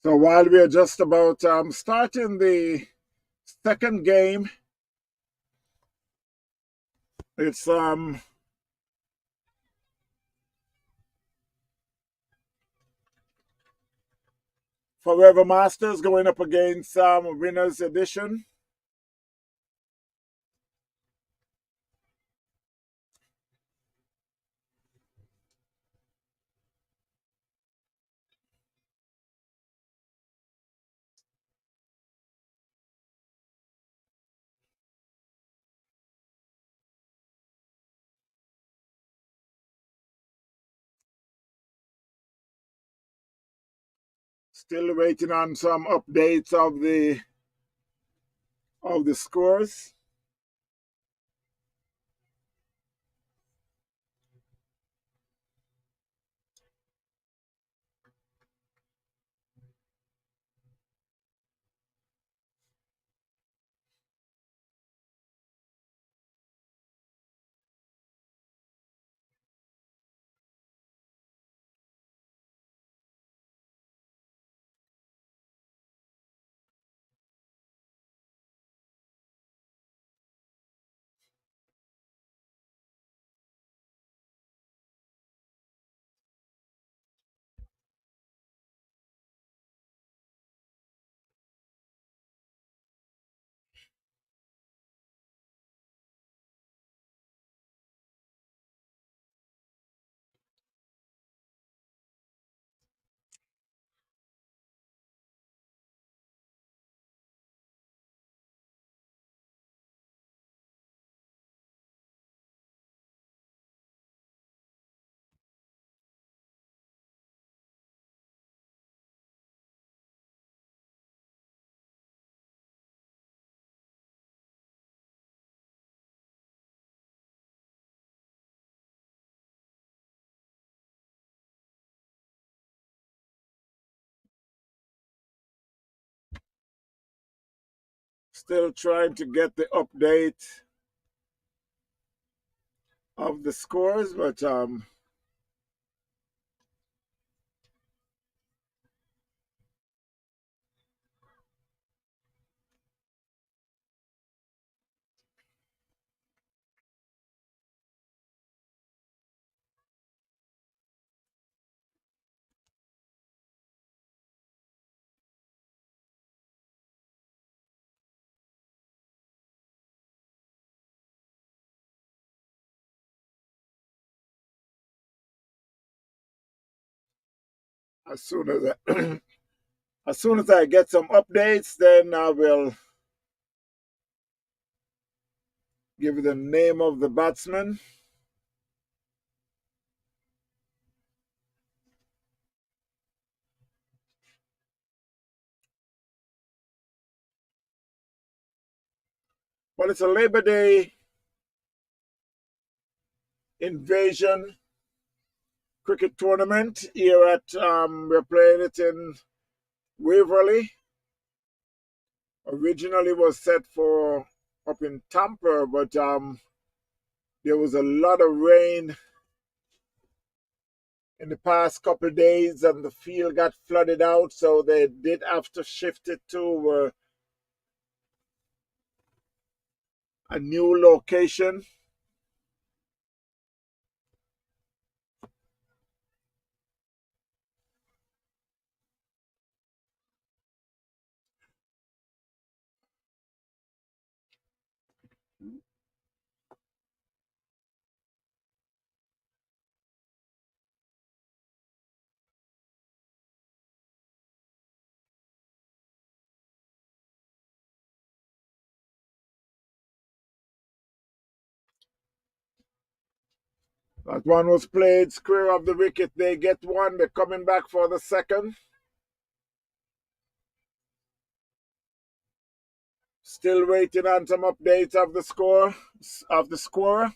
So while we are just about starting the second game, it's Forever Masters going up against Winners Edition. Still waiting on some updates of the scores. Still trying to get the update of the scores, as soon as as soon as I get some updates, then I will give you the name of the batsman. Well, it's a Labor Day invasion cricket tournament here at we're playing it in Waverly. Originally was set for up in Tampa, but there was a lot of rain in the past couple of days and the field got flooded out, so they did have to shift it to a new location. That one was played square of the wicket. They get one. They're coming back for the second. Still waiting on some updates of the score of the scorer.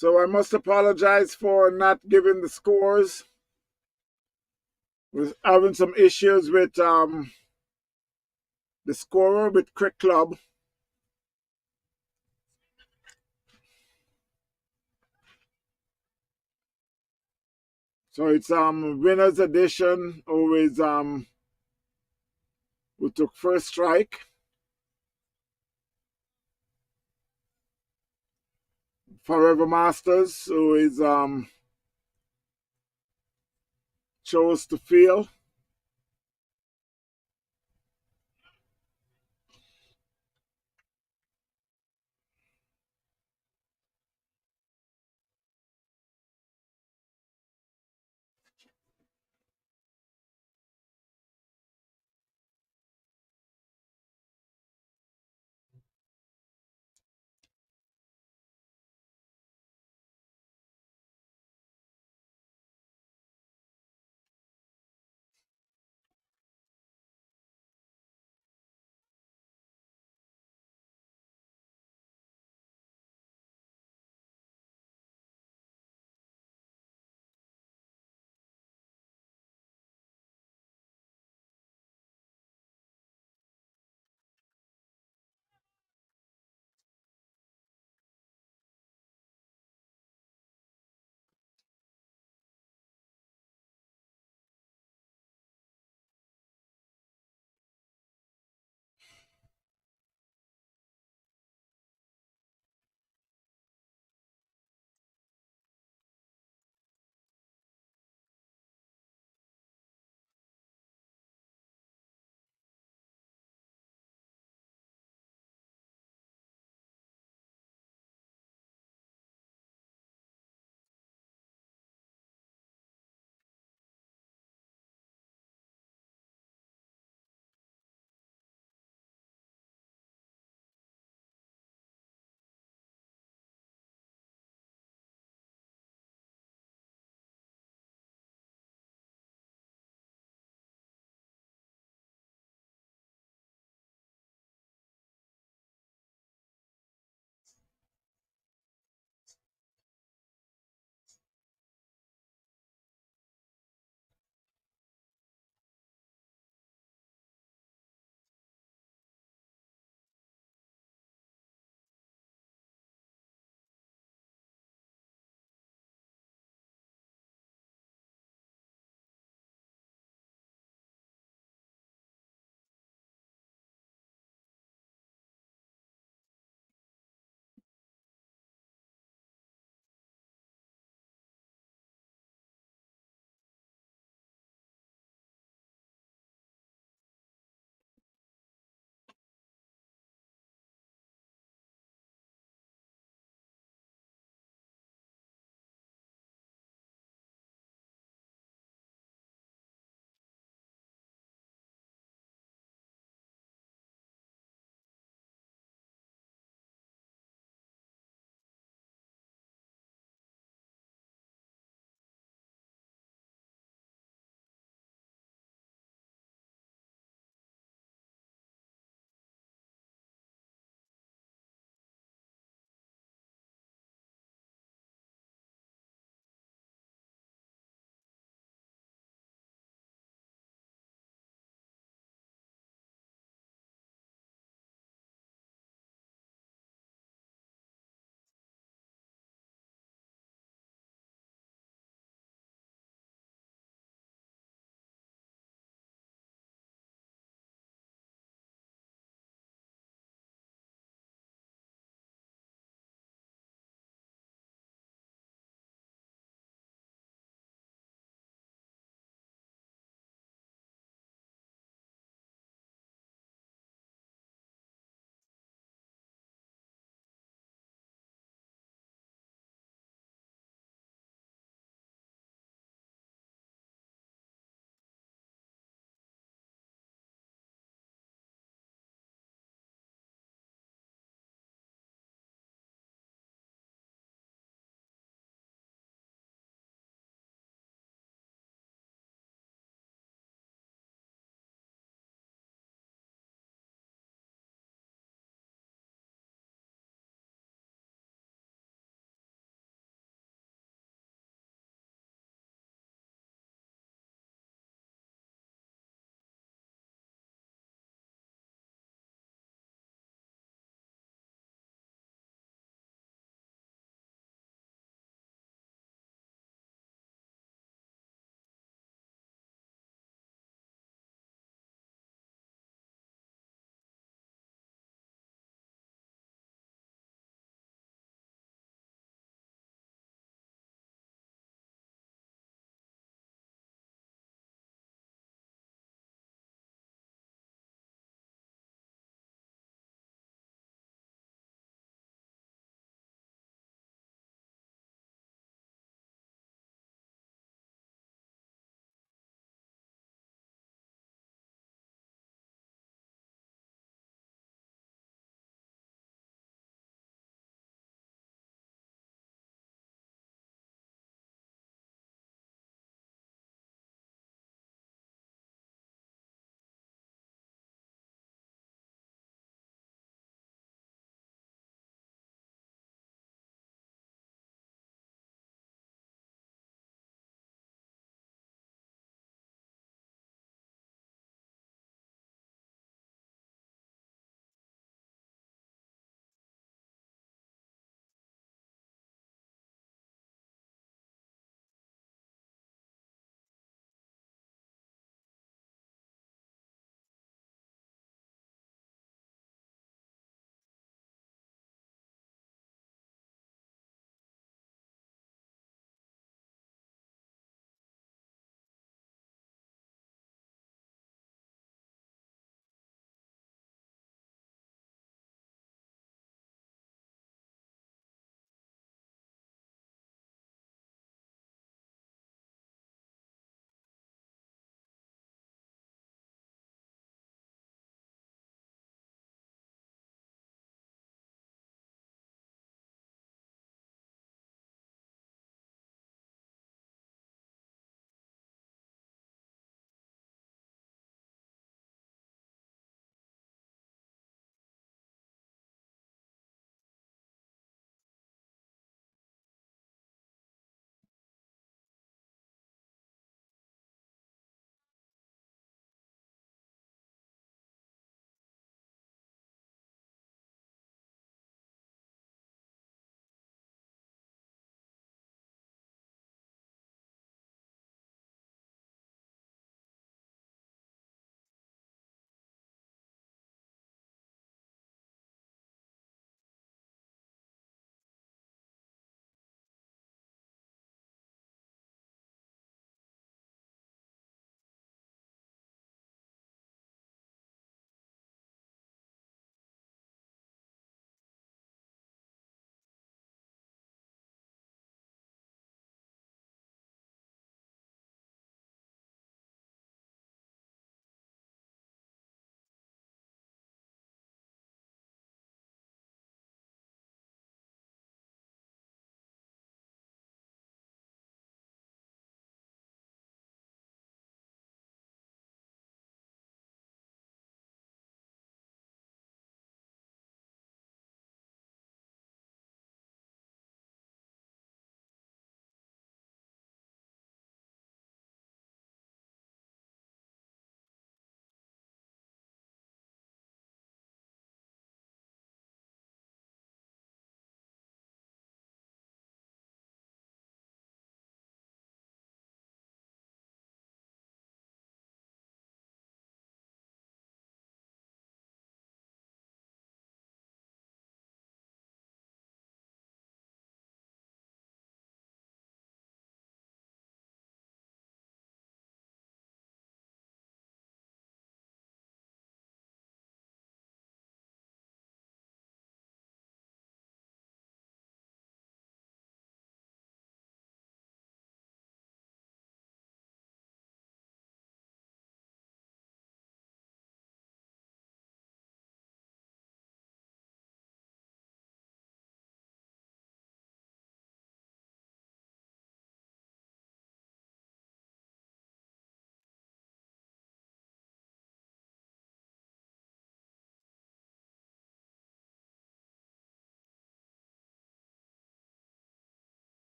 So I must apologize for not giving the scores. Was having some issues with the scorer with Crick Club. So it's winners edition. Always we took first strike. Forever Masters, who is chose to field.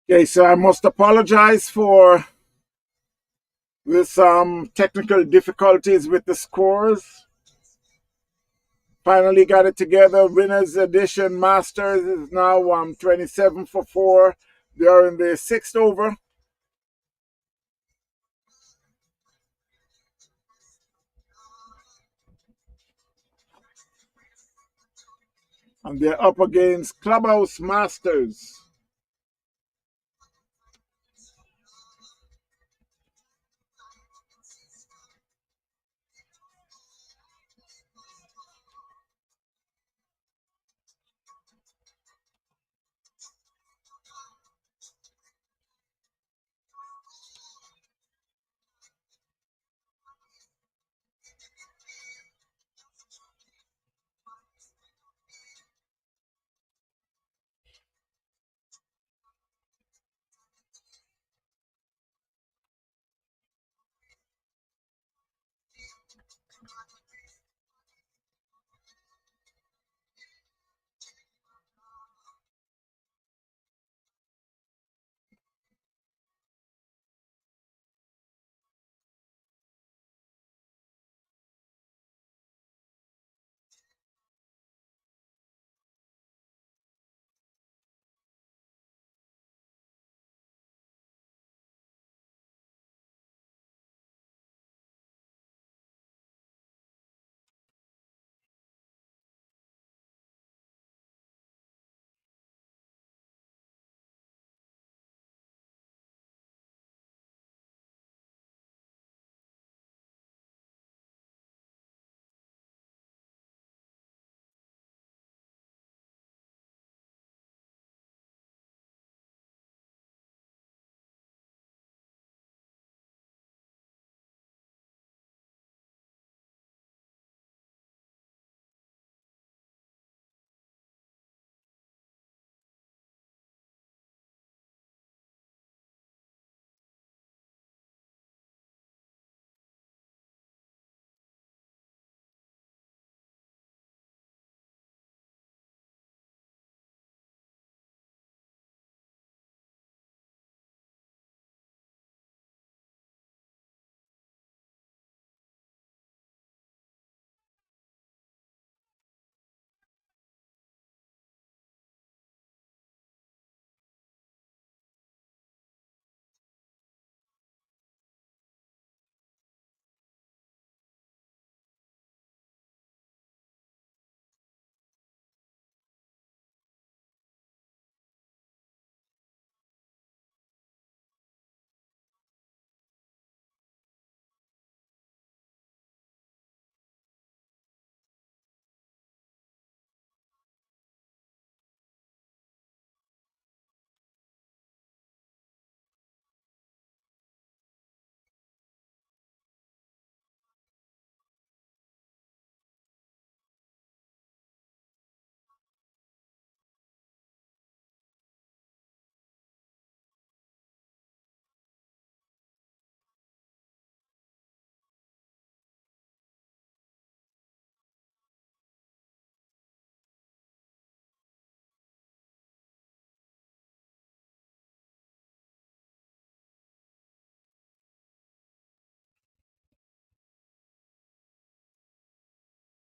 Okay, so I must apologize for this technical difficulties with the scores. Finally got it together. Winners edition Masters is now 27 for 4. They are in the sixth over. And they're up against Clubhouse Masters.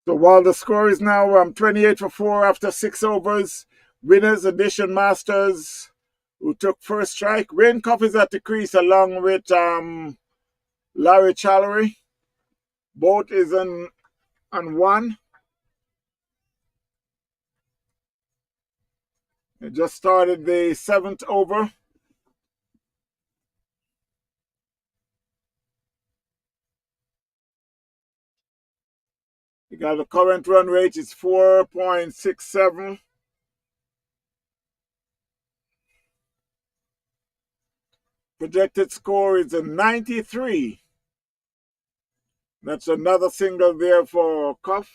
So while the score is now 28 for 4 after 6 overs, Winners Edition Masters, who took first strike. Rain Cup is at the crease along with Larry Challery. Both is on one. They just started the seventh over. You got the current run rate is 4.67. Projected score is a 93. That's another single there for Cuff.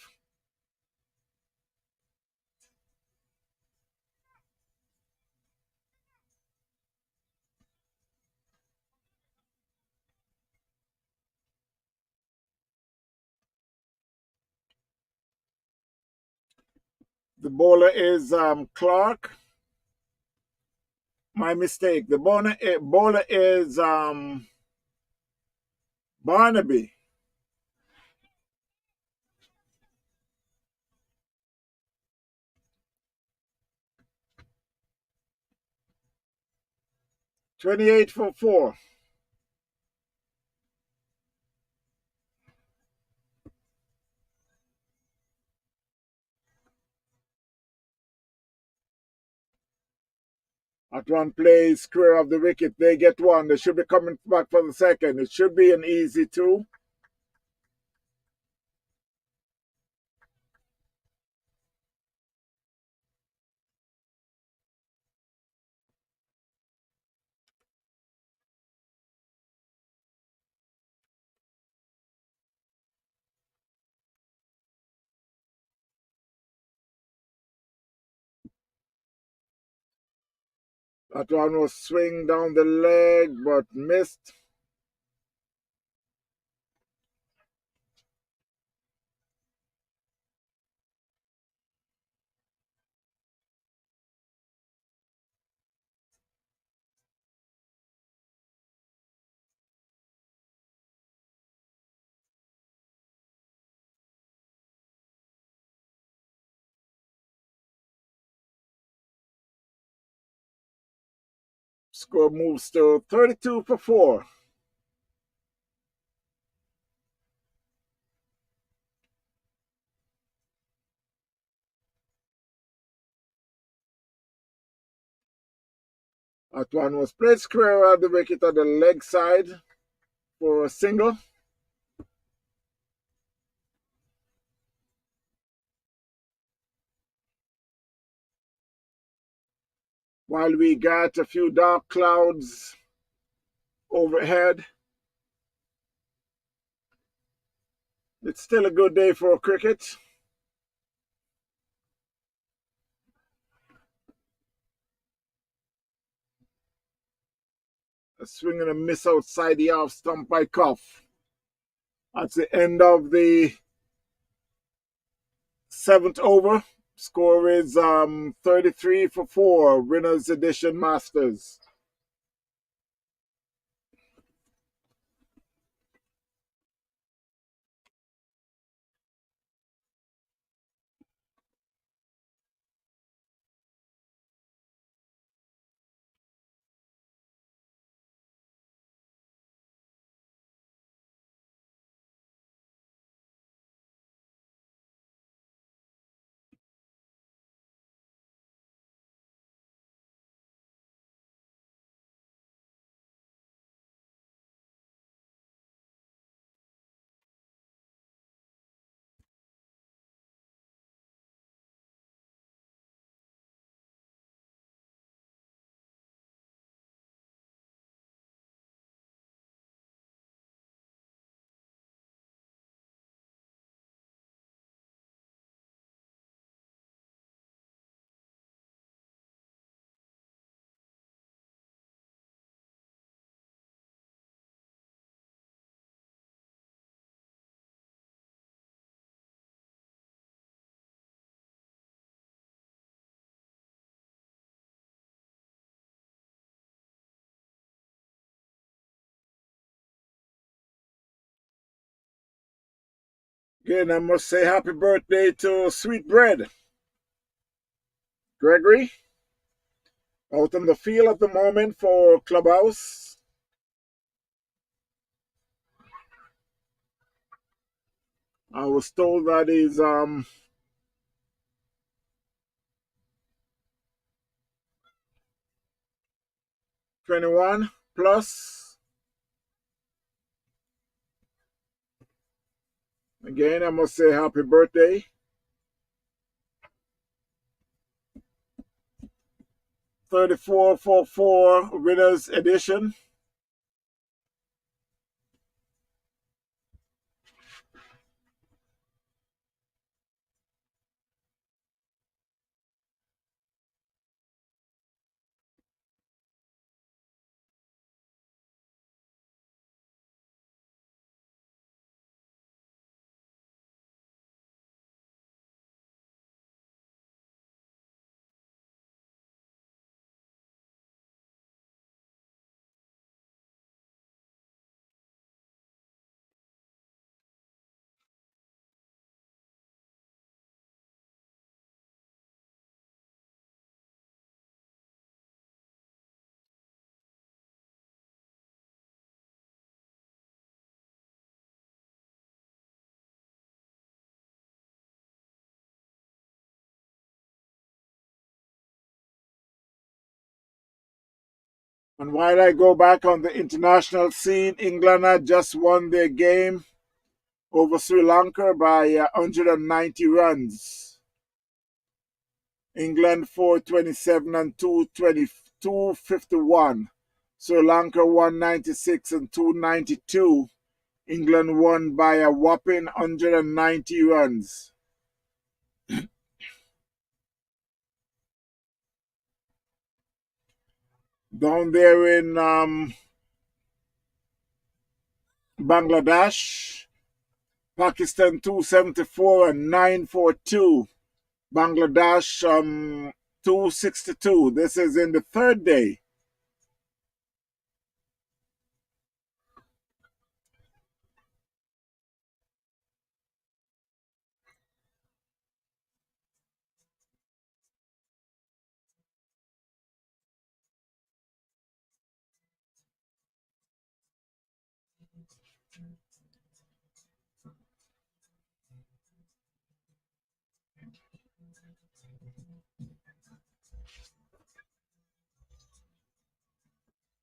The bowler is Clark. My mistake. The bowler is Barnaby. 28 for 4. At one play, square of the wicket, they get one. They should be coming back for the second. It should be an easy 2. That one was swing down the leg, but missed. Score moves to 32 for 4. That one was played square at the wicket on the leg side for a single. While we got a few dark clouds overhead, it's still a good day for cricket. A swing and a miss outside the off stump by Cuff. That's the end of the 7th over. Score is 33 for 4. Winners edition Masters. Again, I must say happy birthday to Sweet Bread. Gregory, out on the field at the moment for Clubhouse. I was told that he's 21 plus. Again, I must say happy birthday. 34 for 4 winners edition. And while I go back on the international scene, England had just won their game over Sri Lanka by 190 runs. England 427 and 251. Sri Lanka 196 and 292. England won by a whopping 190 runs. Down there in Bangladesh, Pakistan 274 and 942. Bangladesh 262. This is in the third day.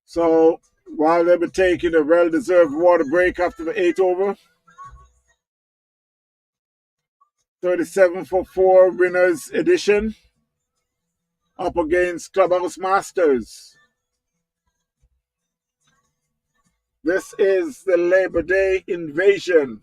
So while they'll be taking a well-deserved water break after the 8th over, 37 for 4 winners edition up against Clubhouse Masters. This is the Labor Day invasion.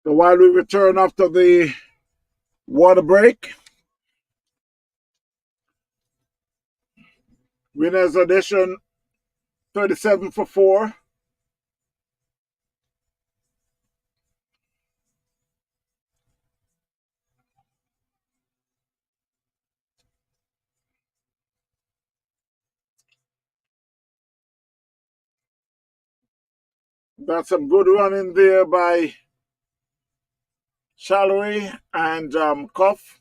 So while we return after the water break, winners edition 37 for 4. That's some good running there by Shallowy and Cuff.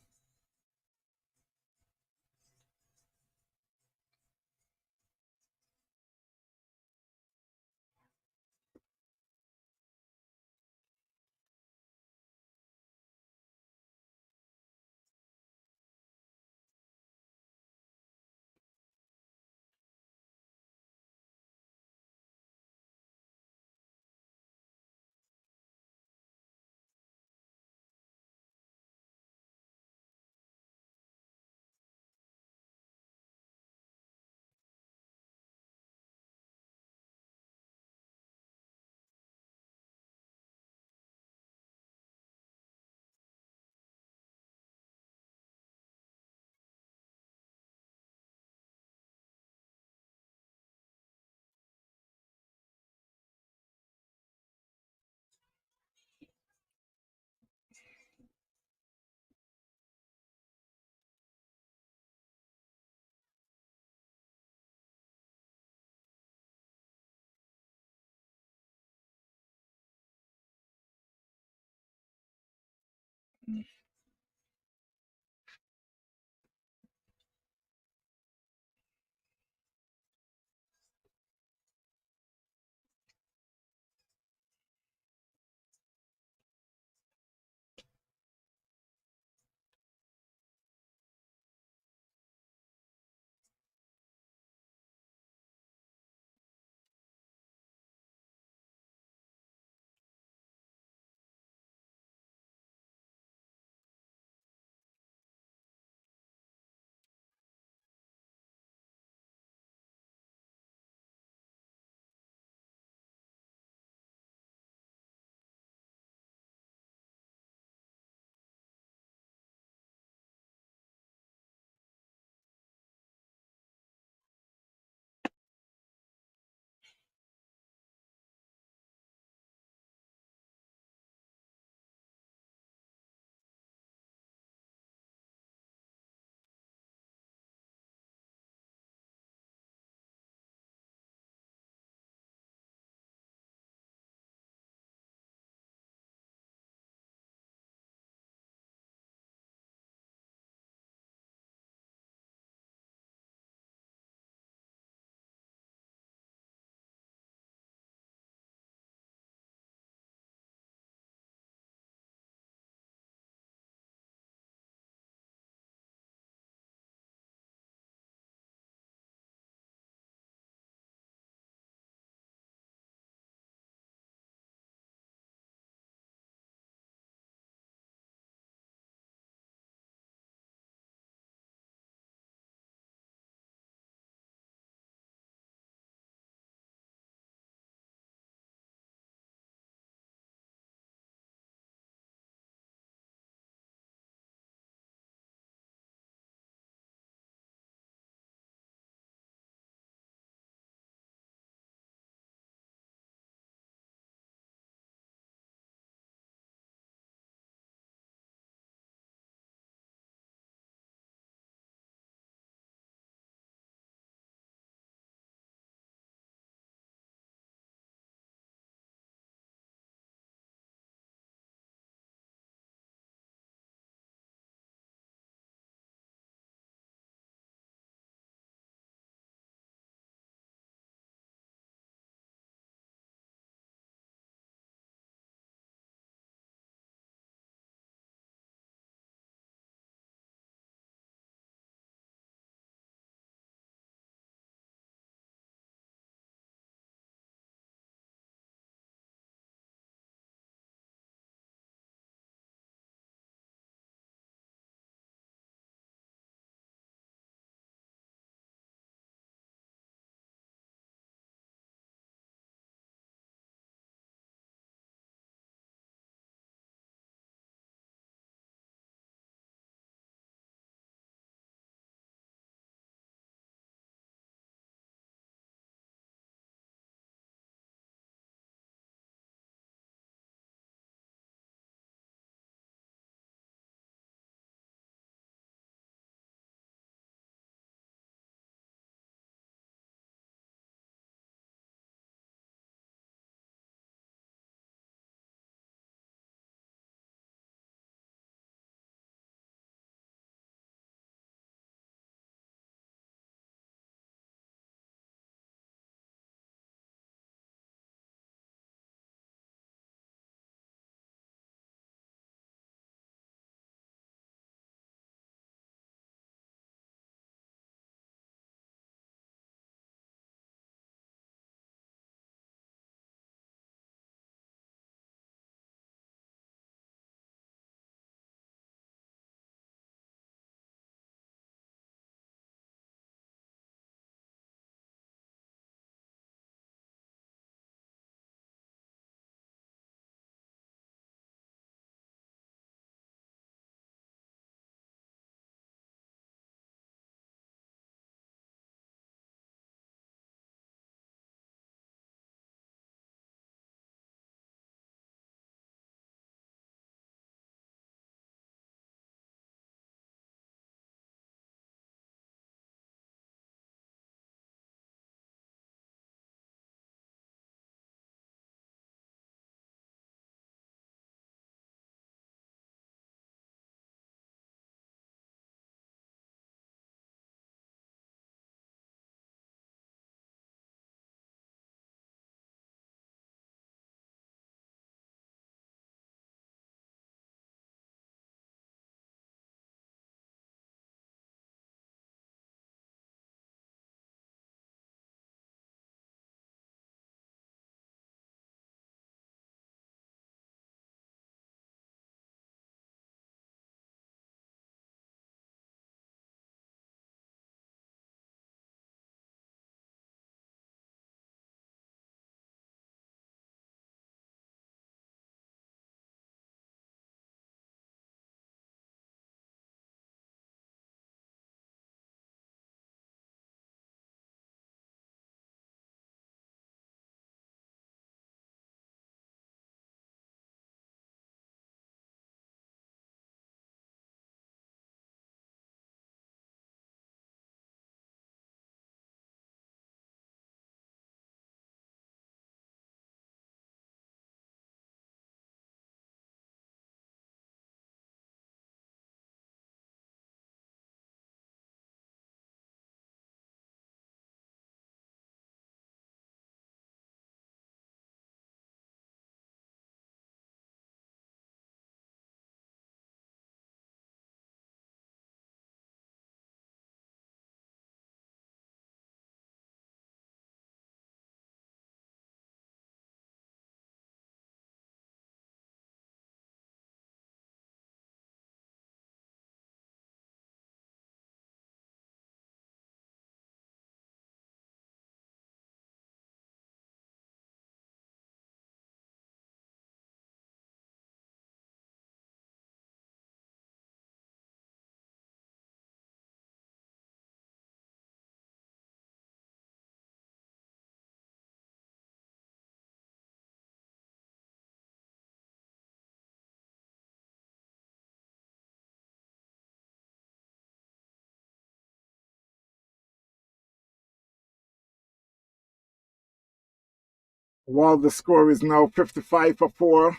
while the score is now 55 for 4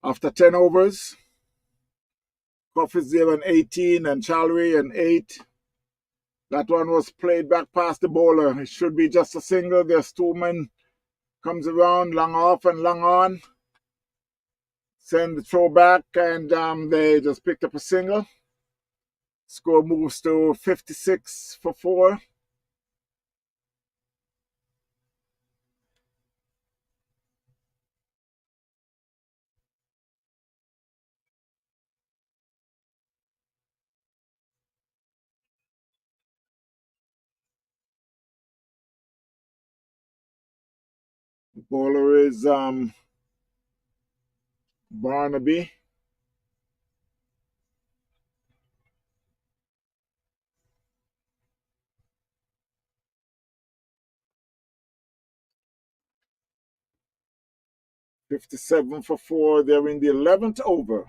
after 10 overs. Cuff is there on 18 and Challery on 8. That one was played back past the bowler. It should be just a single. There's two men. Comes around, long off and long on. Send the throw back, and they just picked up a single. Score moves to 56 for 4. The bowler is Barnaby. $57 for 4. They're in the 11th over.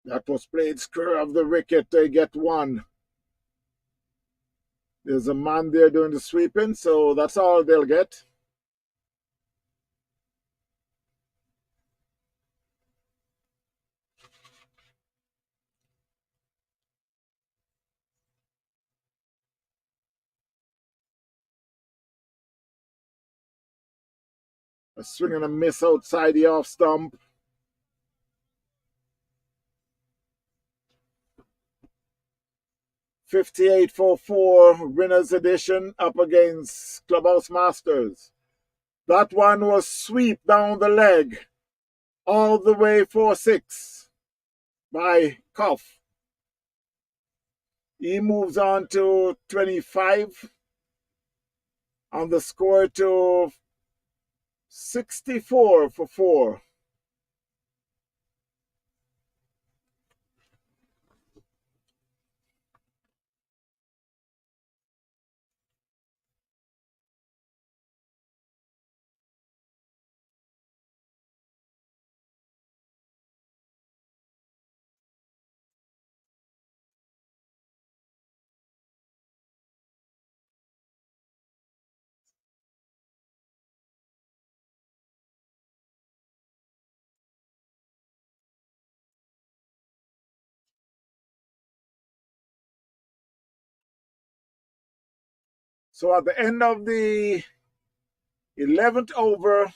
That was played square of the wicket. They get one. There's a man there doing the sweeping, so that's all they'll get. A swing and a miss outside the off stump. $58 for 4, winners edition up against Clubhouse Masters. That one was sweep down the leg, all the way 4-6 by Cuff. He moves on to 25 on the score to 64 for 4. So at the end of the 11th over,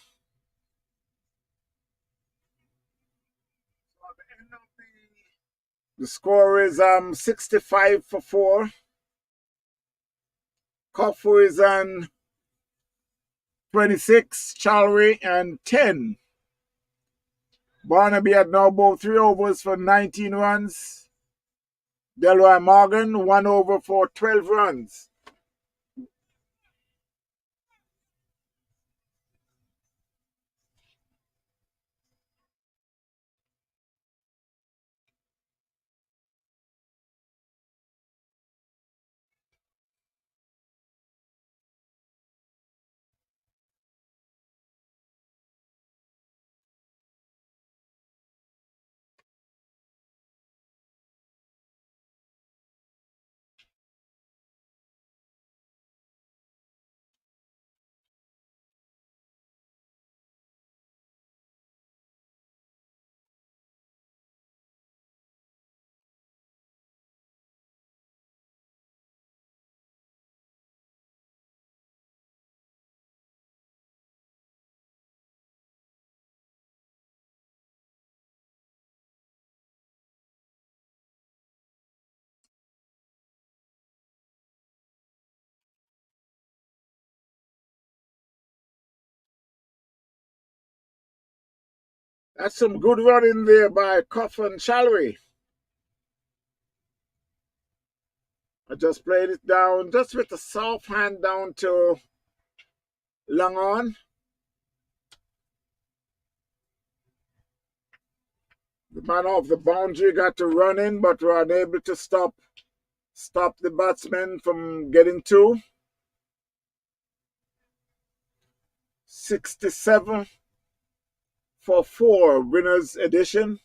the score is 65 for 4. Kofu is on 26, Challery and 10. Barnaby had now bowled 3 overs for 19 runs. Delroy Morgan 1 over for 12 runs. That's some good running there by Cuff and Challery. I just played it down, just with a soft hand down to long on. The man off the boundary got to run in, but were unable to stop stop the batsmen from getting two. 67 for 4, winners edition.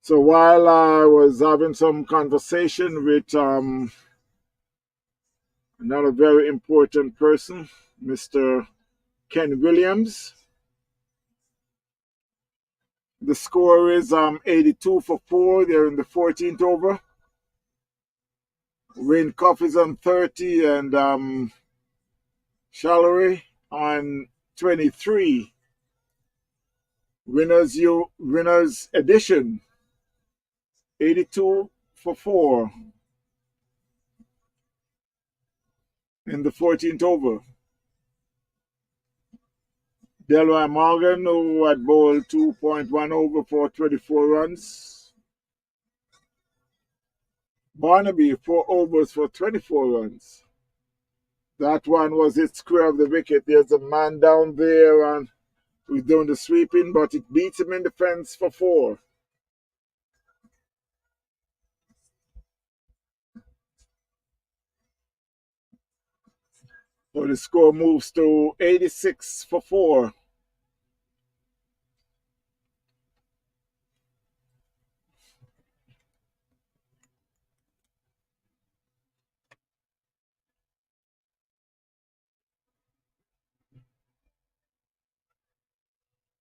So while I was having some conversation with another very important person, Mr. Ken Williams, the score is 82 for 4. They're in the 14th over. Wayne Cuff is on 30 and Shallery on 23. Winners edition 82 for 4 in the 14th over. Delroy Morgan, who had bowled 2.1 over for 24 runs. Barnaby, 4 overs for 24 runs. That one was hit square of the wicket. There's a man down there and who's doing the sweeping, but it beats him in the fence for 4. So the score moves to 86 for 4.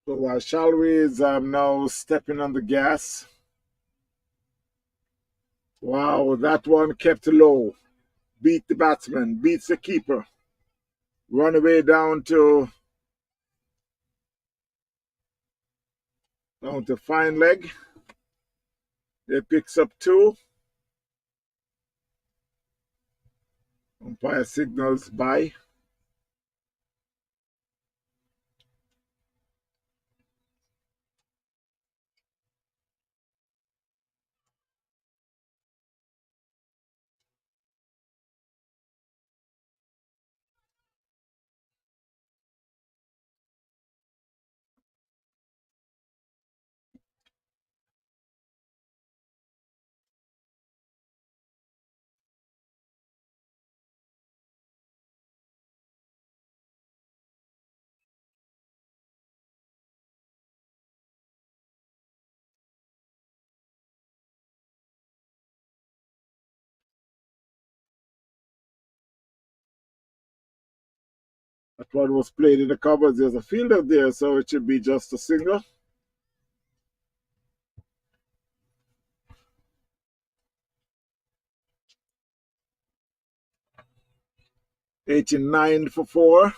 So while Shalry is now stepping on the gas. Wow, that one kept low. Beat the batsman, beats the keeper. Run away down to fine leg. It picks up 2. Umpire signals by. That one was played in the covers. There's a fielder there, so it should be just a single. 89 for 4.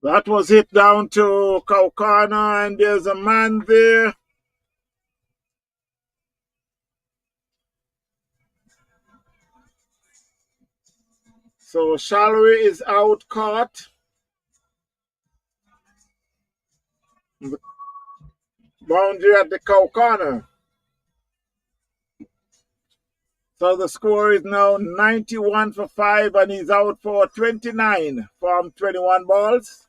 That was hit down to Kaukana, and there's a man there. So Shallowy is out caught. The boundary at the cow corner. So the score is now 91 for 5, and he's out for 29 from 21 balls.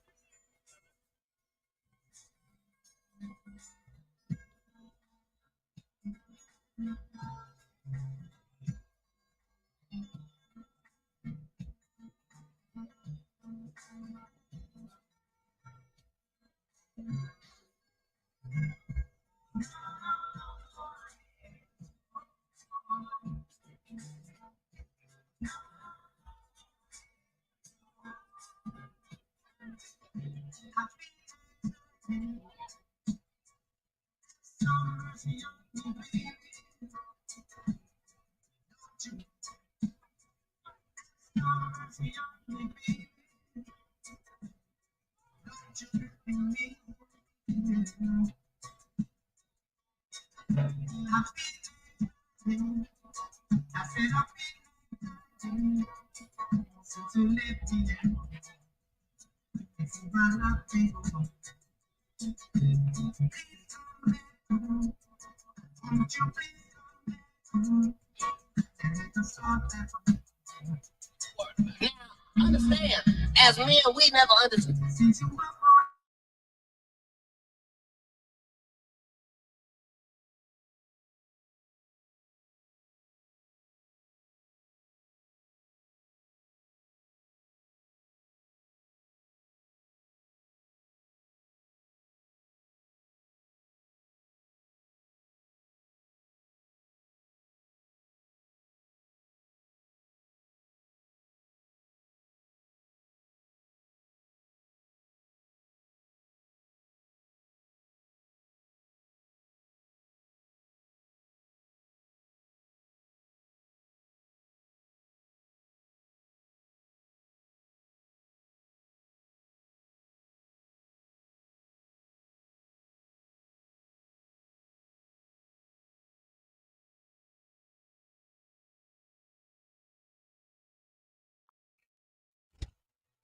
Now, understand, as men, we never understand.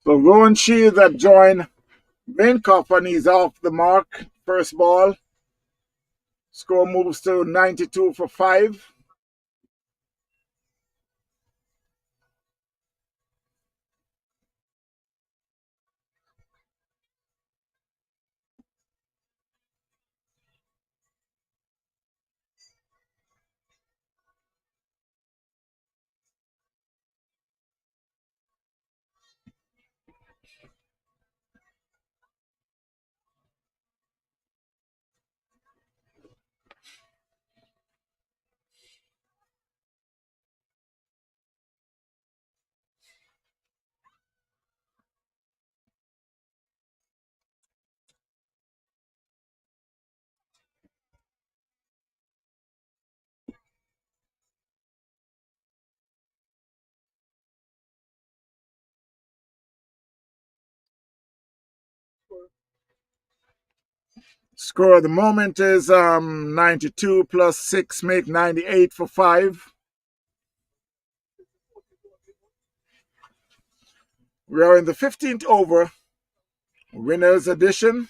So Rowan Shields that joined Minkoff, and he's off the mark. First ball. Score moves to 92 for 5. Score at the moment is 92 plus 6 make 98 for 5. We are in the 15th over. Winners edition.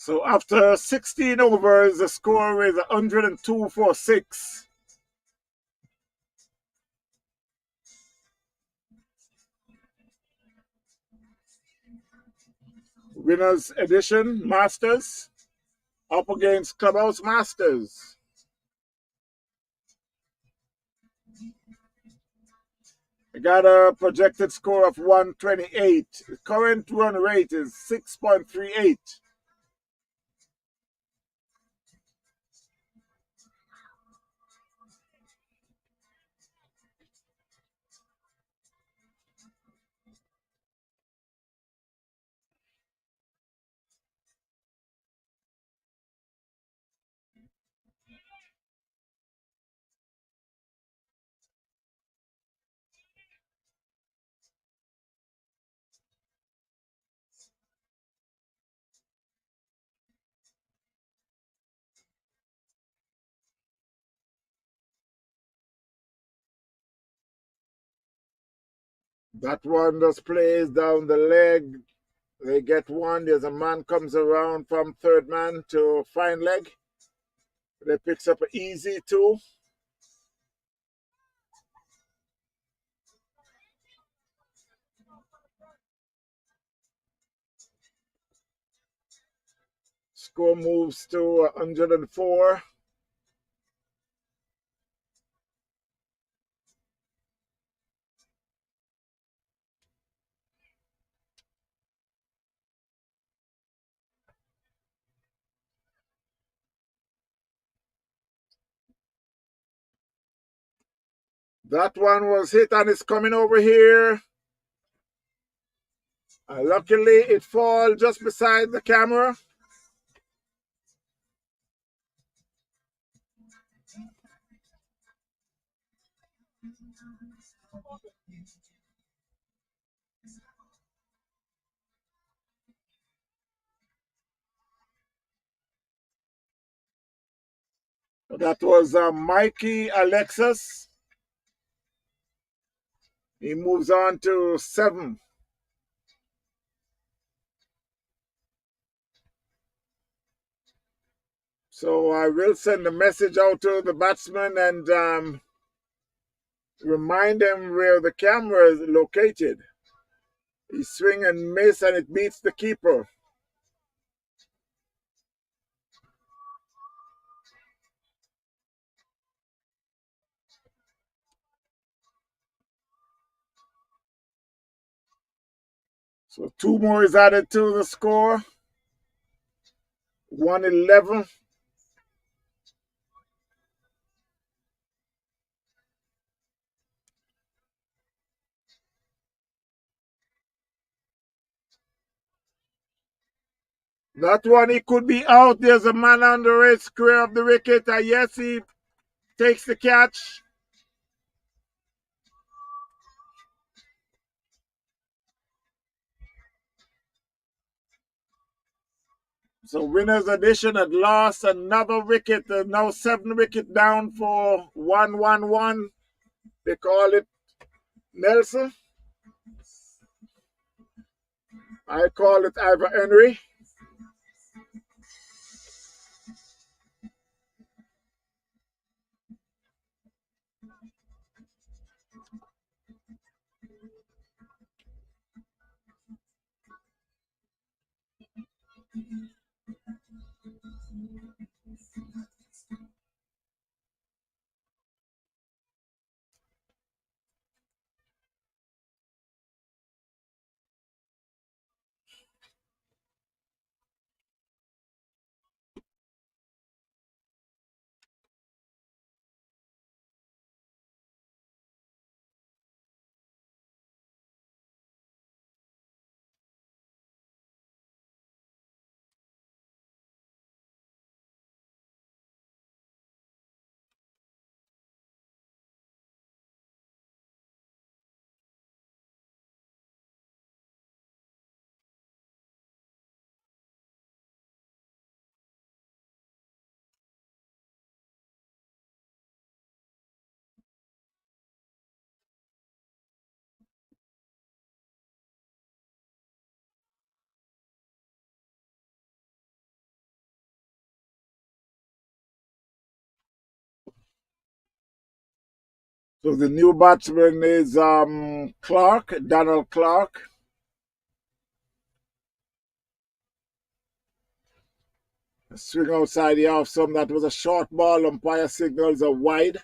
So after 16 overs, the score is 102 for 6. Winners edition Masters up against Clubhouse Masters. I got a projected score of 128. The current run rate is 6.38. That one just plays down the leg. They get one. There's a man comes around from third man to fine leg. They picks up an easy two. Score moves to 104. That one was hit and it's coming over here. Luckily, it fall just beside the camera. That was Mikey Alexis. He moves on to 7. So I will send a message out to the batsman and remind him where the camera is located. He swing and miss and it beats the keeper. So 2 more is added to the score. 111. That one, he could be out. There's a man on the red square of the wicket. Yes, he takes the catch. So winners edition had lost another wicket. Now 7 wicket down for 1-1-1. They call it Nelson. I call it Ivor Henry. So the new batsman is Clark, Donald Clark. A swing outside the off some. That was a short ball. Umpire signals a wide.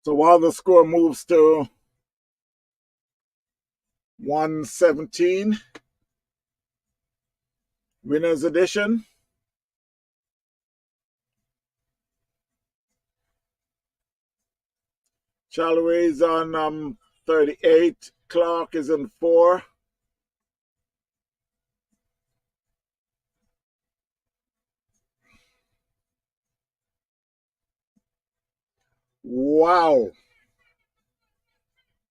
So while the score moves to 117, winners edition. Chalway's on 38. Clark is on 4. Wow.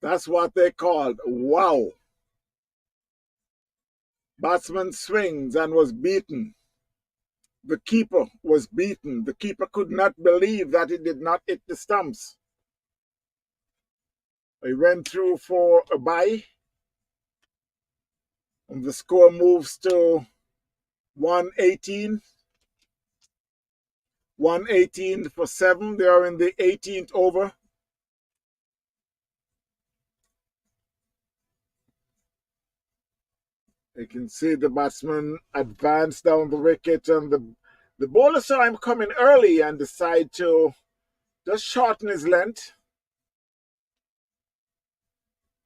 That's what they called. Wow. Batsman swings and was beaten. The keeper was beaten. The keeper could not believe that he did not hit the stumps. He went through for a bye. And the score moves to 118. 118 for 7. They are in the 18th over. You can see the batsman advance down the wicket, and the bowler saw him coming early and decide to just shorten his length.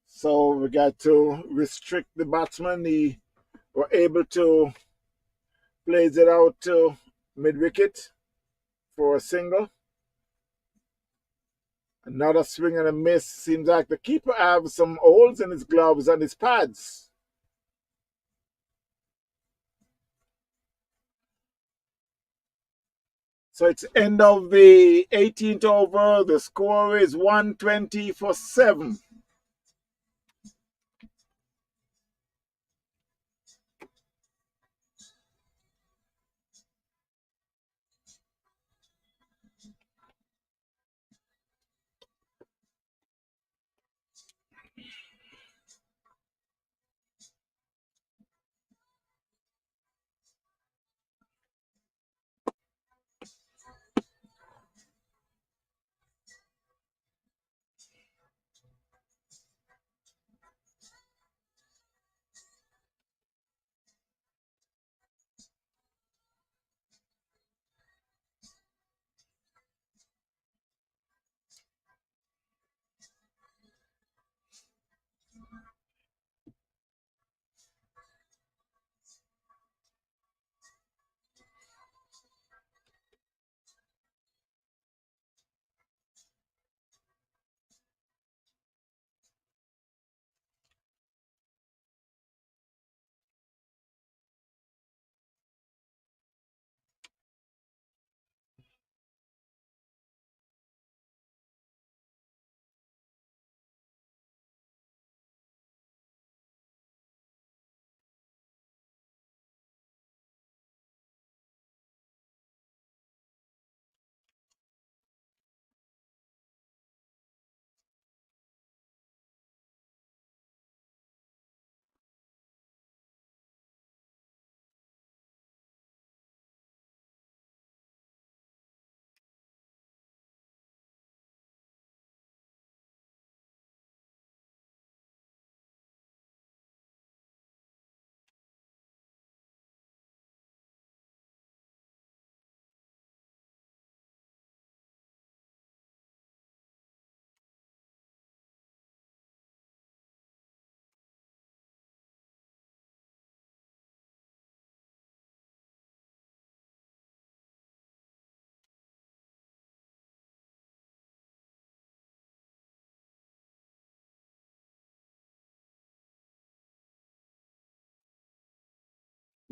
So we got to restrict the batsman. He were able to place it out to mid wicket for a single. Another swing and a miss. Seems like the keeper have some holes in his gloves and his pads. So it's end of the 18th over. The score is 120 for 7.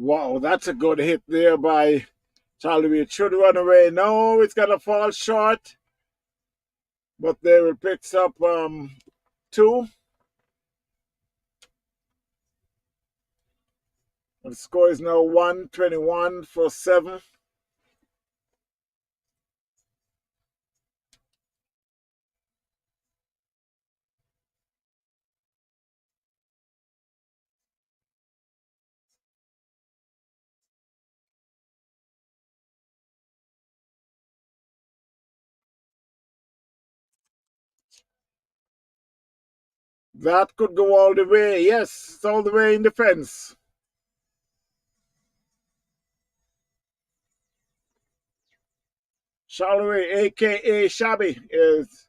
Wow, that's a good hit there by Charlie. It should run away. No, it's gonna fall short, but there it picks up two. The score is now 121 for 7. That could go all the way. Yes, it's all the way in the fence. Charlie, aka Shabby, is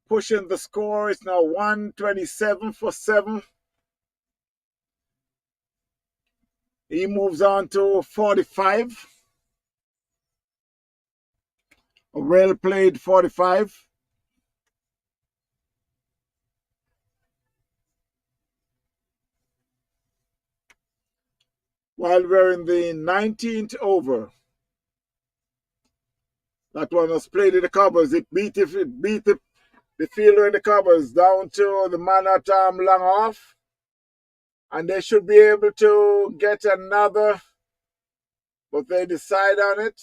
pushing the score. It's now 127 for 7. He moves on to 45. A well played 45. While we're in the 19th over. That one was played in the covers. It beat the fielder in the covers down to the man at long off. And they should be able to get another, but they decide on it.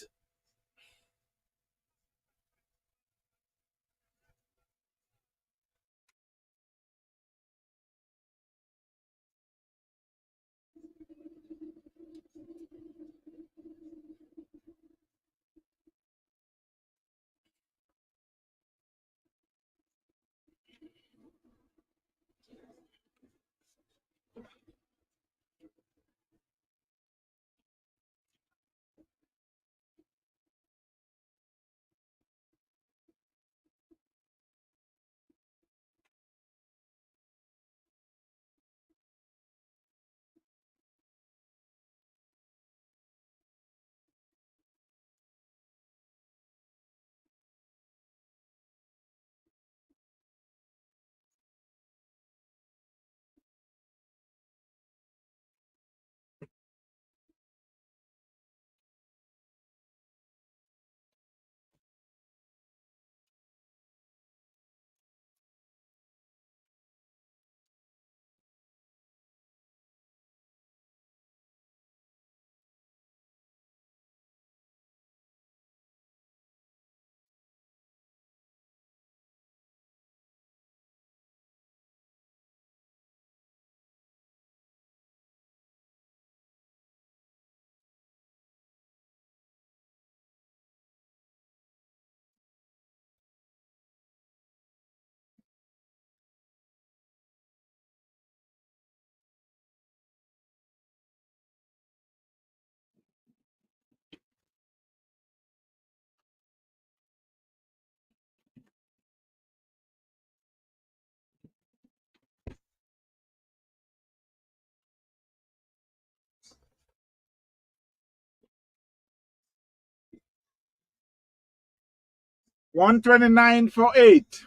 $129 for 8.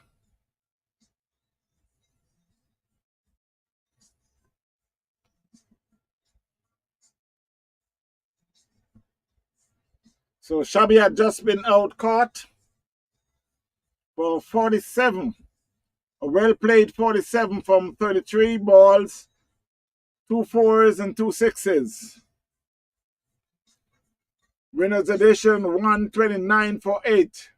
So Shabby had just been out caught for 47. A well played 47 from 33 balls, 2 fours and 2 sixes. Winners edition 129 for 8.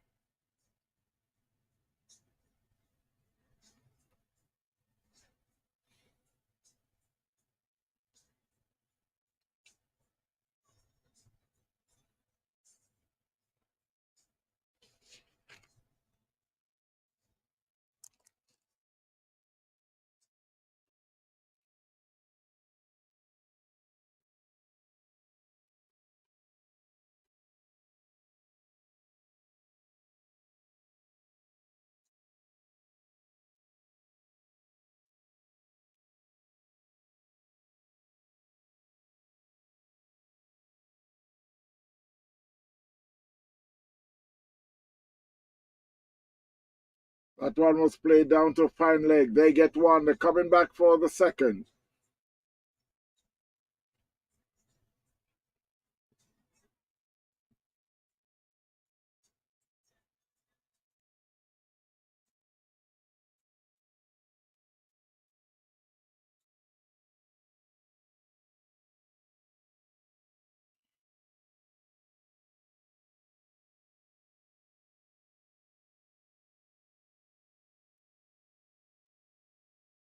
That one was played down to fine leg. They get one. They're coming back for the second.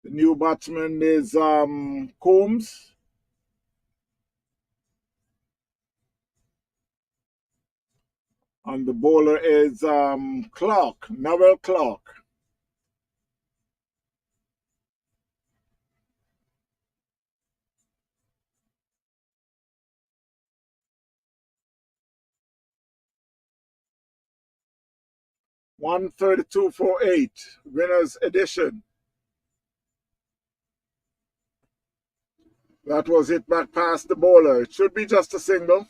The new batsman is Combs. And the bowler is Clark, Noel Clark. One 32 for 8. Winners edition. That was hit back past the bowler. It should be just a single.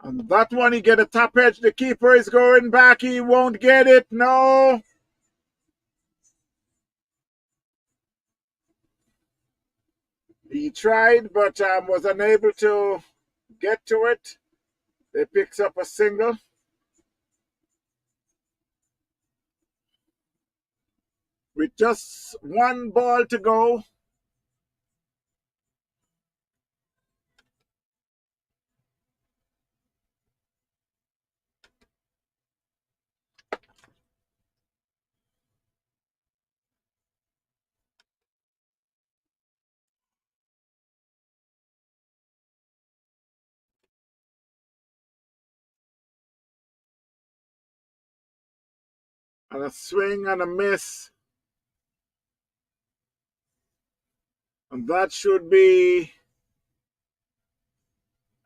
And that one, he get a top edge. The keeper is going back. He won't get it. No. He tried, but was unable to get to it. They picks up a single. With just one ball to go. And a swing and a miss. And that should be,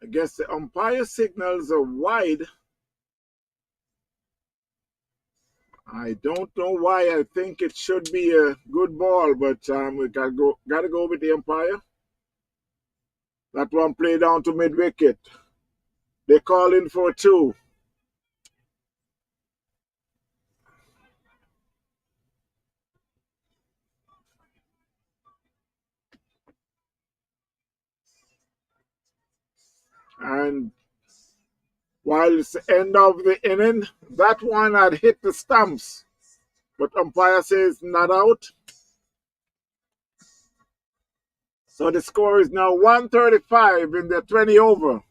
I guess the umpire signals are wide. I don't know why. I think it should be a good ball, but we gotta go with the umpire. That one played down to mid wicket. They call in for 2. And while it's the end of the inning, that one had hit the stumps. But umpire says not out. So the score is now 135 in the 20 over.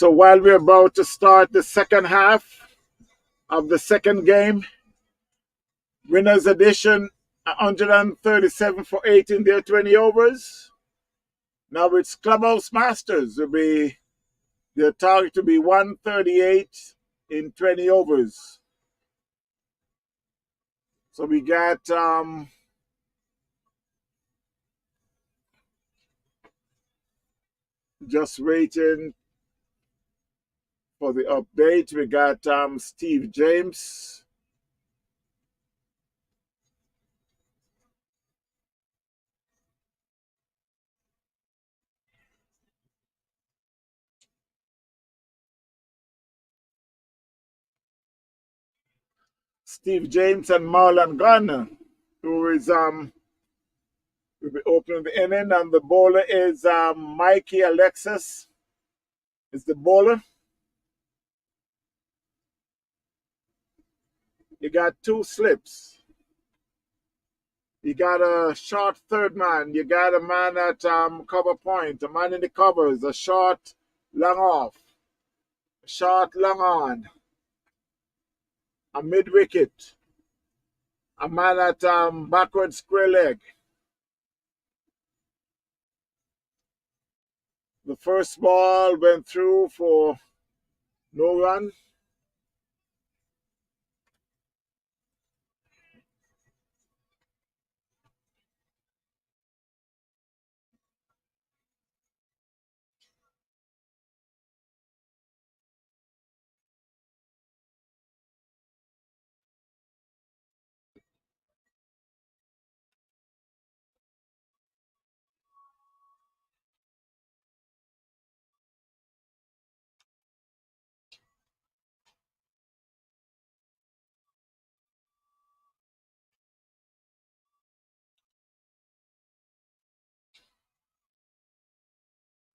So while we're about to start the second half of the second game, winners edition 137 for 8 in their 20 overs. Now it's Clubhouse Masters. Will be their target to be 138 in 20 overs. So we got just waiting for the update. We got Steve James. Steve James and Marlon Gunn, who is will be opening the inning, and the bowler is Mikey Alexis. Is the bowler. You got two slips. You got a short third man. You got a man at cover point. A man in the covers. A short long off. A short long on. A mid wicket. A man at backward square leg. The first ball went through for no run.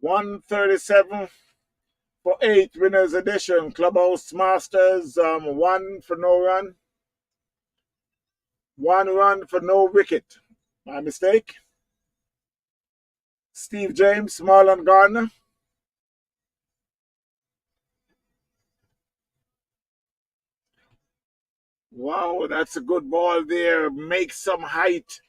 $137 for 8 winners edition. Clubhouse Masters, 1 for no run. 1 run for no wicket. My mistake. Steve James, Marlon Gardner. Wow, that's a good ball there. Make some height.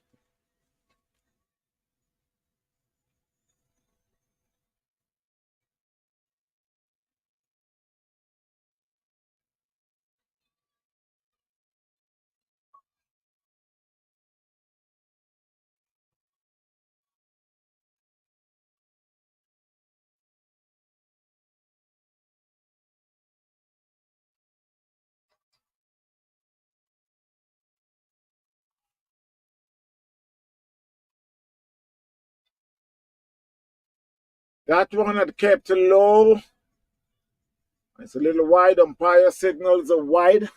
That one had kept low. It's a little wide. Umpire signals a wide.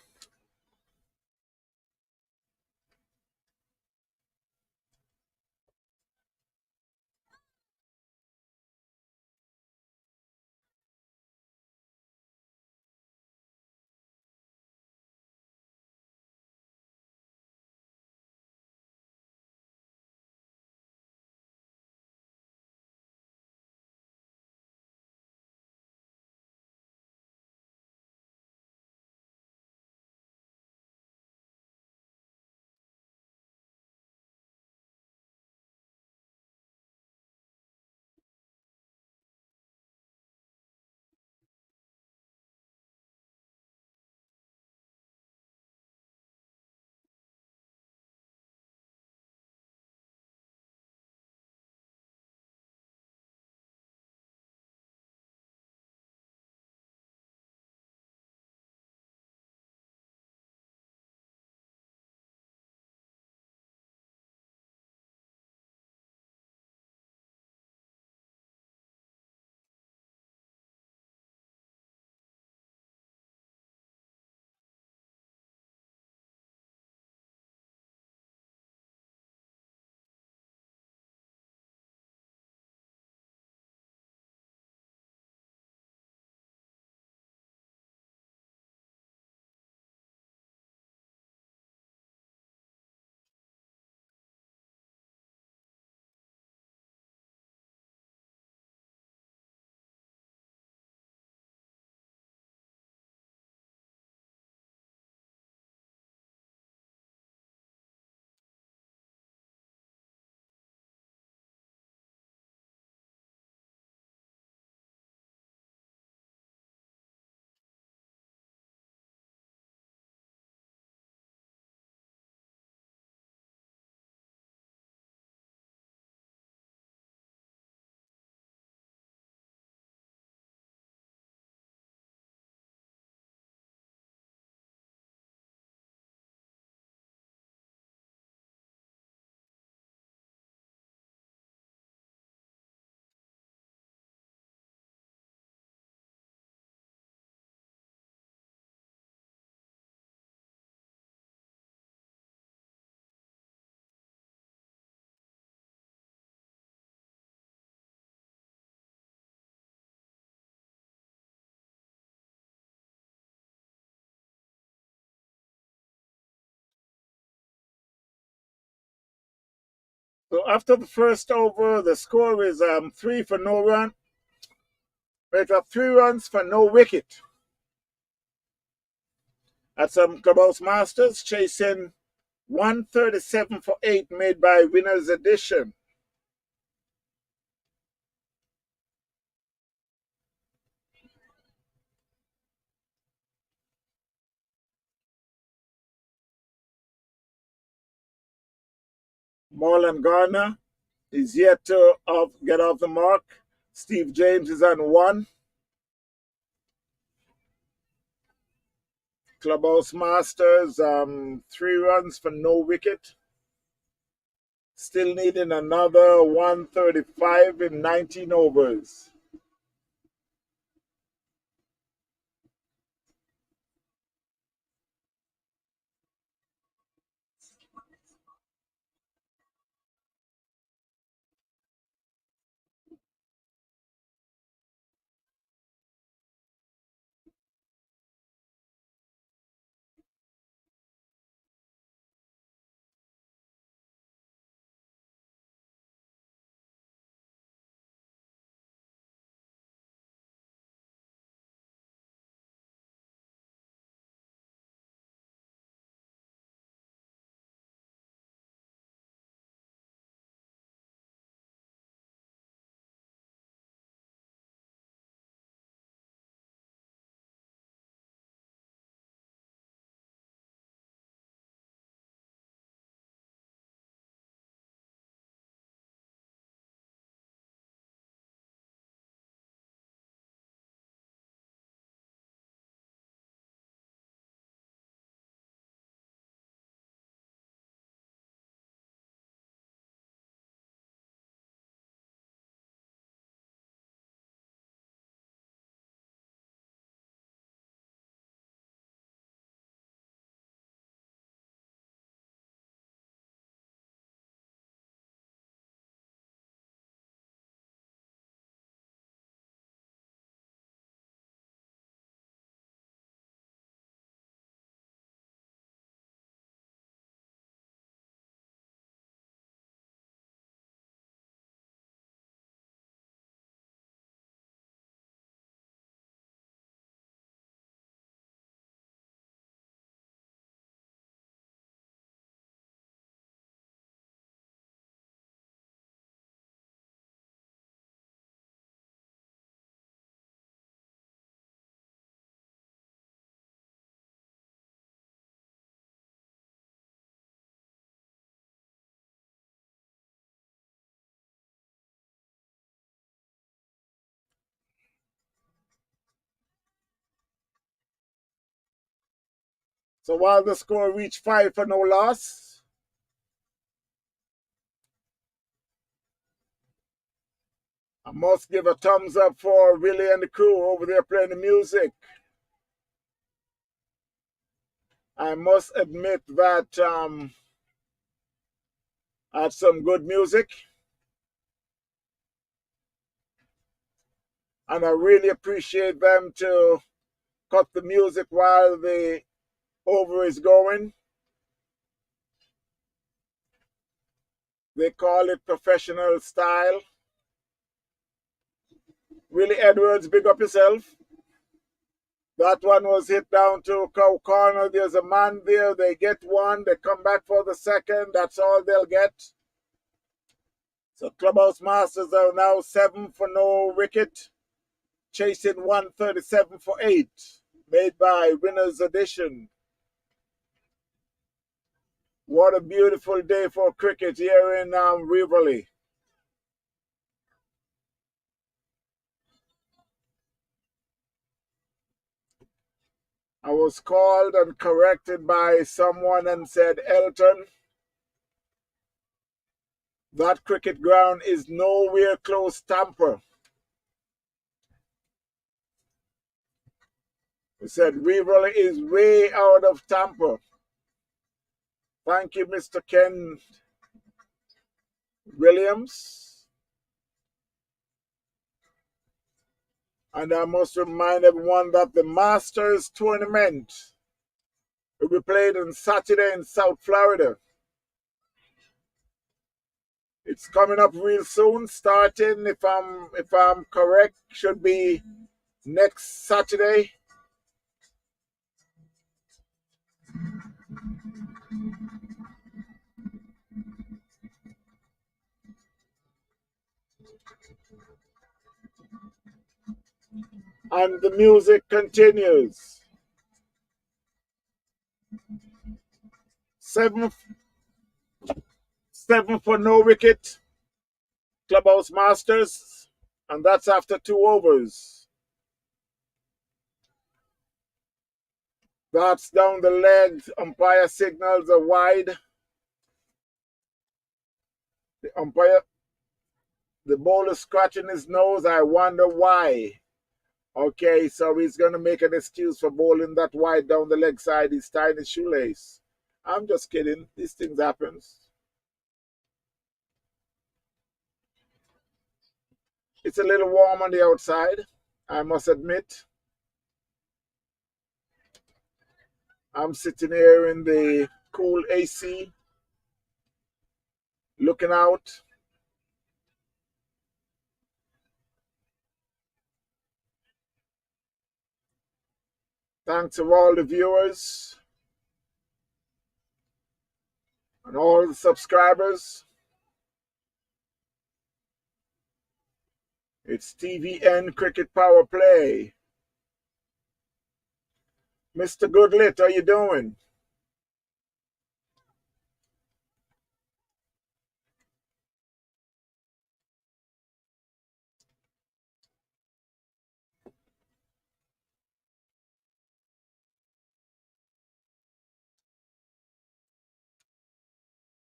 So after the first over, the score is 3 for no run. We have 3 runs for no wicket. At some Clubhouse Masters, chasing 137 for 8 made by Winners Edition. Marlon Garner is yet to get off the mark. Steve James is on 1. Clubhouse Masters, 3 runs for no wicket. Still needing another 135 in 19 overs. So while the score reached 5 for no loss, I must give a thumbs up for Willie and the crew over there playing the music. I must admit that had some good music, and I really appreciate them to cut the music while the over is going. They call it professional style. Willie Edwards, big up yourself. That one was hit down to cow corner. There's a man there. They get one. They come back for the second. That's all they'll get. So Clubhouse Masters are now 7 for no wicket, chasing 137 for 8, made by Winners Edition. What a beautiful day for cricket here in Waverley. I was called and corrected by someone and said, Elton, that cricket ground is nowhere close Tampa. He said, Waverley is way out of Tampa. Thank you, Mr. Ken Williams. And I must remind everyone that the Masters tournament will be played on Saturday in South Florida. It's coming up real soon, starting, if I'm correct, should be next Saturday. And the music continues. Seven, seven for no wicket, Clubhouse Masters, and that's after 2 overs. That's down the legs. Umpire signals a wide. The umpire, the bowler scratching his nose. I wonder why. Okay, so he's going to make an excuse for bowling that wide down the leg side. He's tying his shoelace. I'm just kidding. These things happen. It's a little warm on the outside, I must admit. I'm sitting here in the cool AC, looking out. Thanks to all the viewers and all the subscribers. It's TVN Cricket Power Play. Mr. Goodlit, how you doing?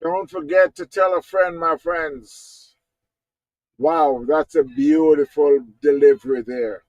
Don't forget to tell a friend, my friends. Wow, that's a beautiful delivery there.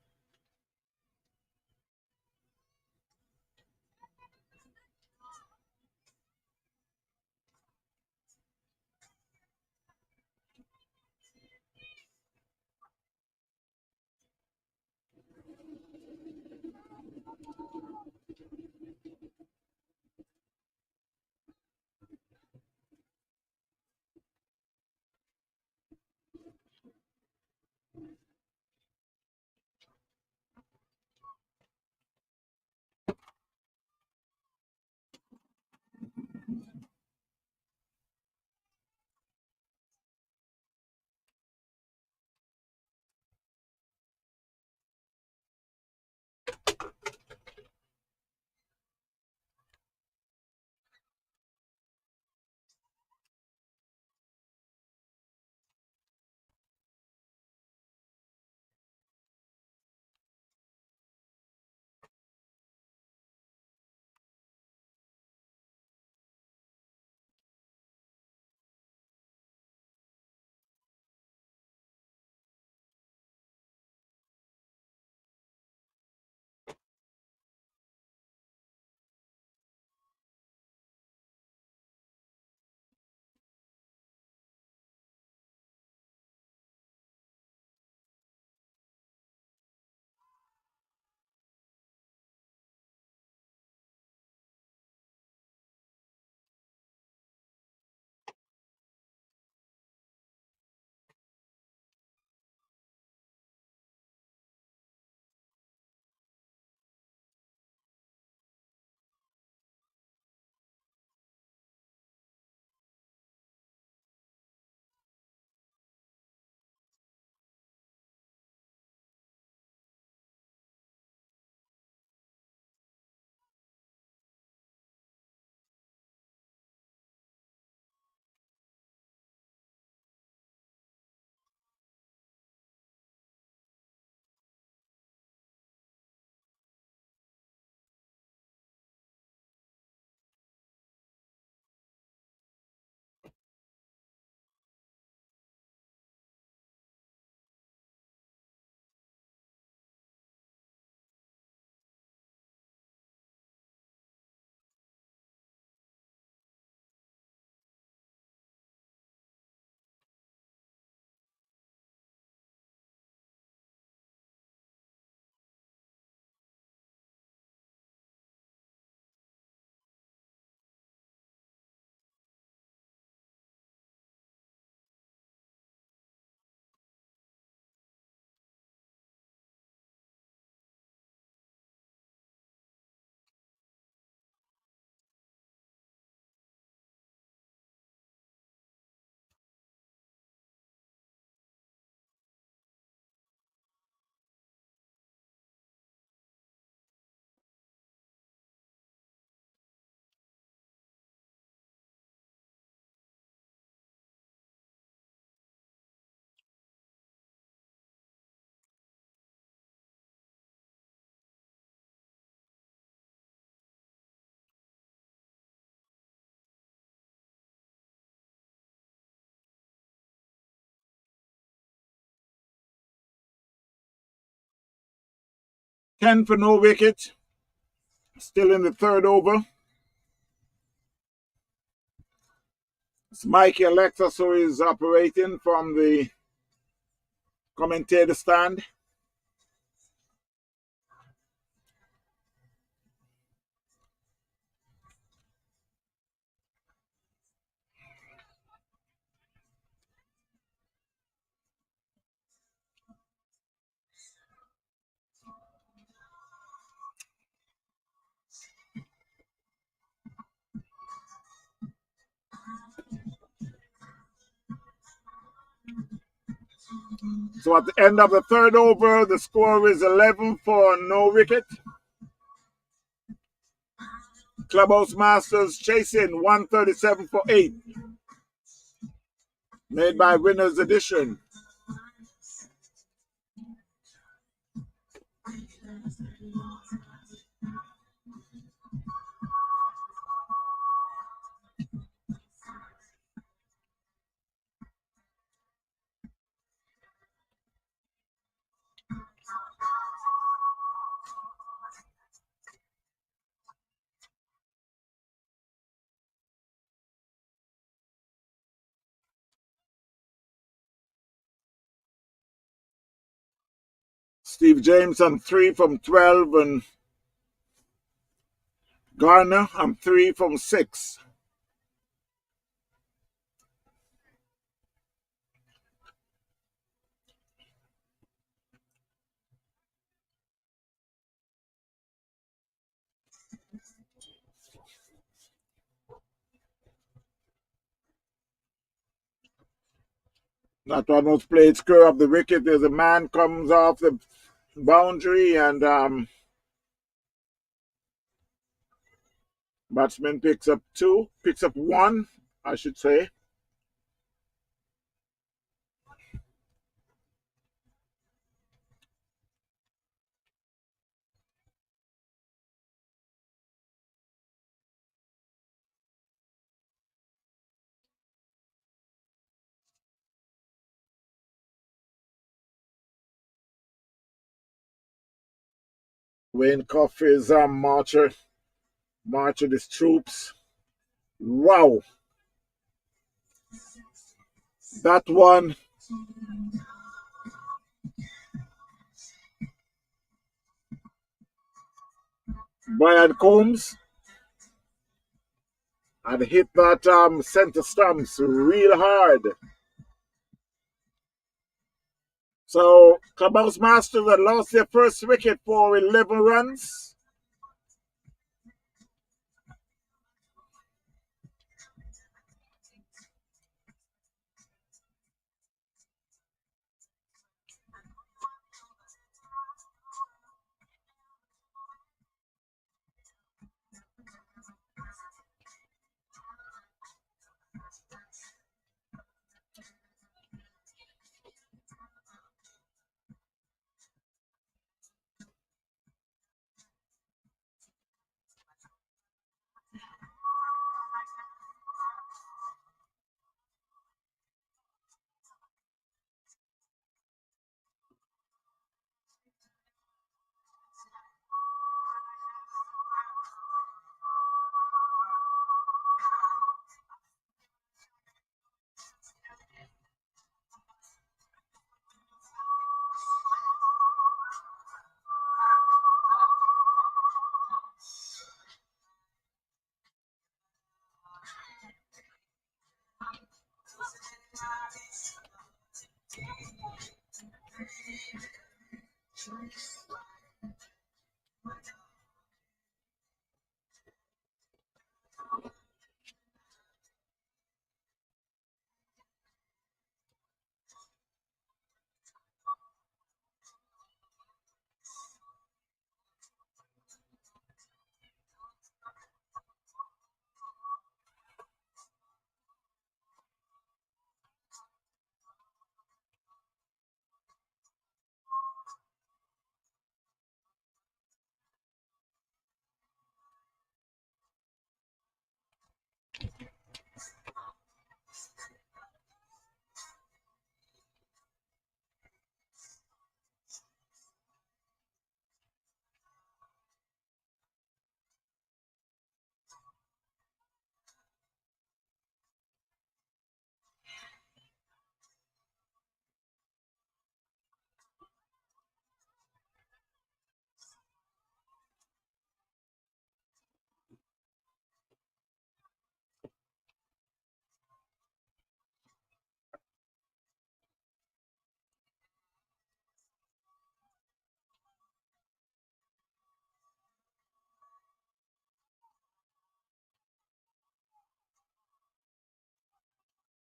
10 for no wicket. Still in the third over. It's Mikey Alexis who is operating from the commentator stand. So at the end of the third over, the score is 11 for no wicket. Clubhouse Masters chasing 137 for 8. Made by Winners Edition. Steve James on 3 from 12 and Garner on 3 from 6. That one was played square of the wicket. There's a man comes off the boundary and batsman picks up 1, I should say. Wayne Cuff is marching his troops. Wow. That one. Brian Combs had hit that center stumps real hard. So Clubhouse Masters had lost their first wicket for 11 runs.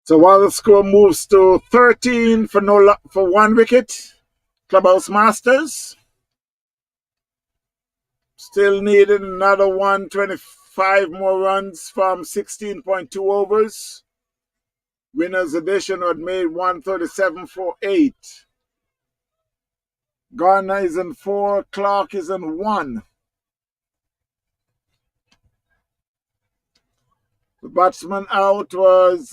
So while the score moves to 13 for for one wicket, Clubhouse Masters still needed another 125 more runs from 16.2 overs. Winners edition had made 137 for 8. Garner is in 4, Clark is in 1. The batsman out was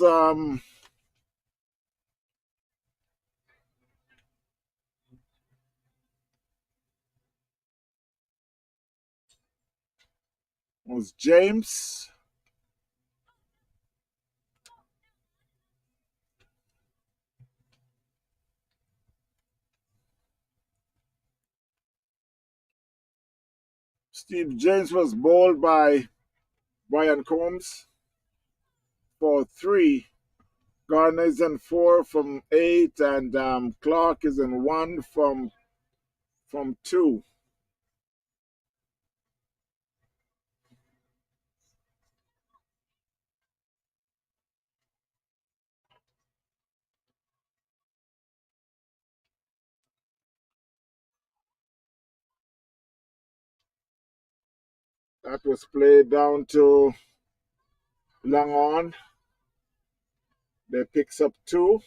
James. Steve James was bowled by Brian Combs for 3. Garner is in 4 from 8, and Clark is in 1 from 2. That was played down to long on. They picks up 2.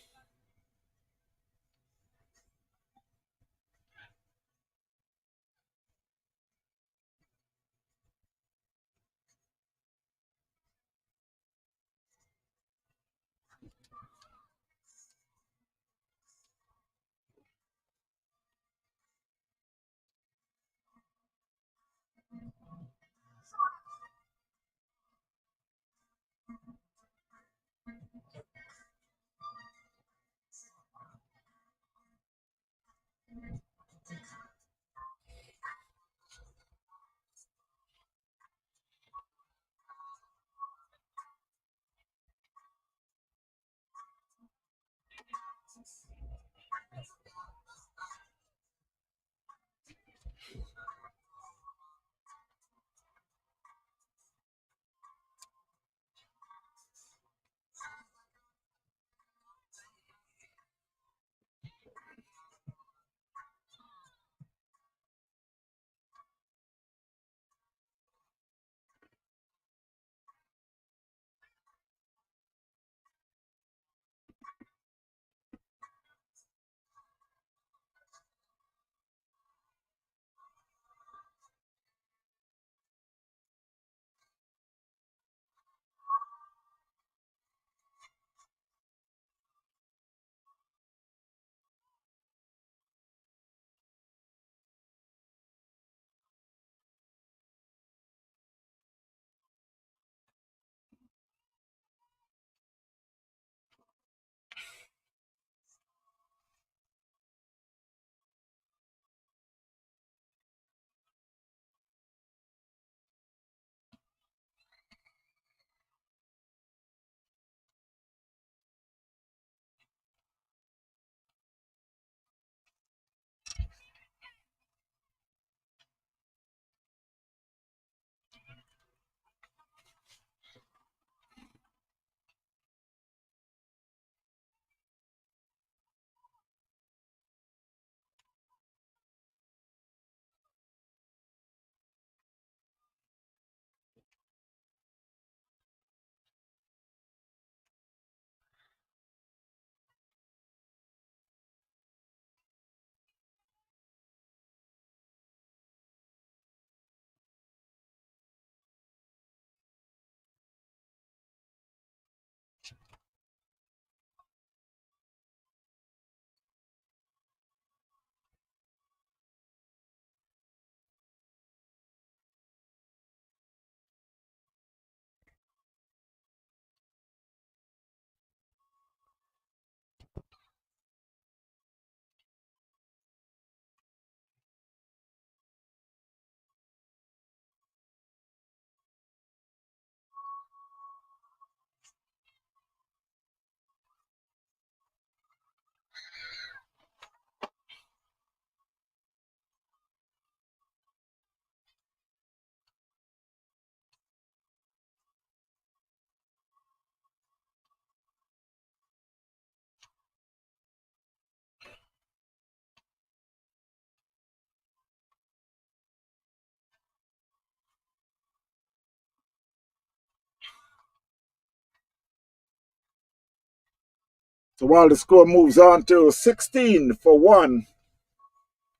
So while the score moves on to 16 for 1,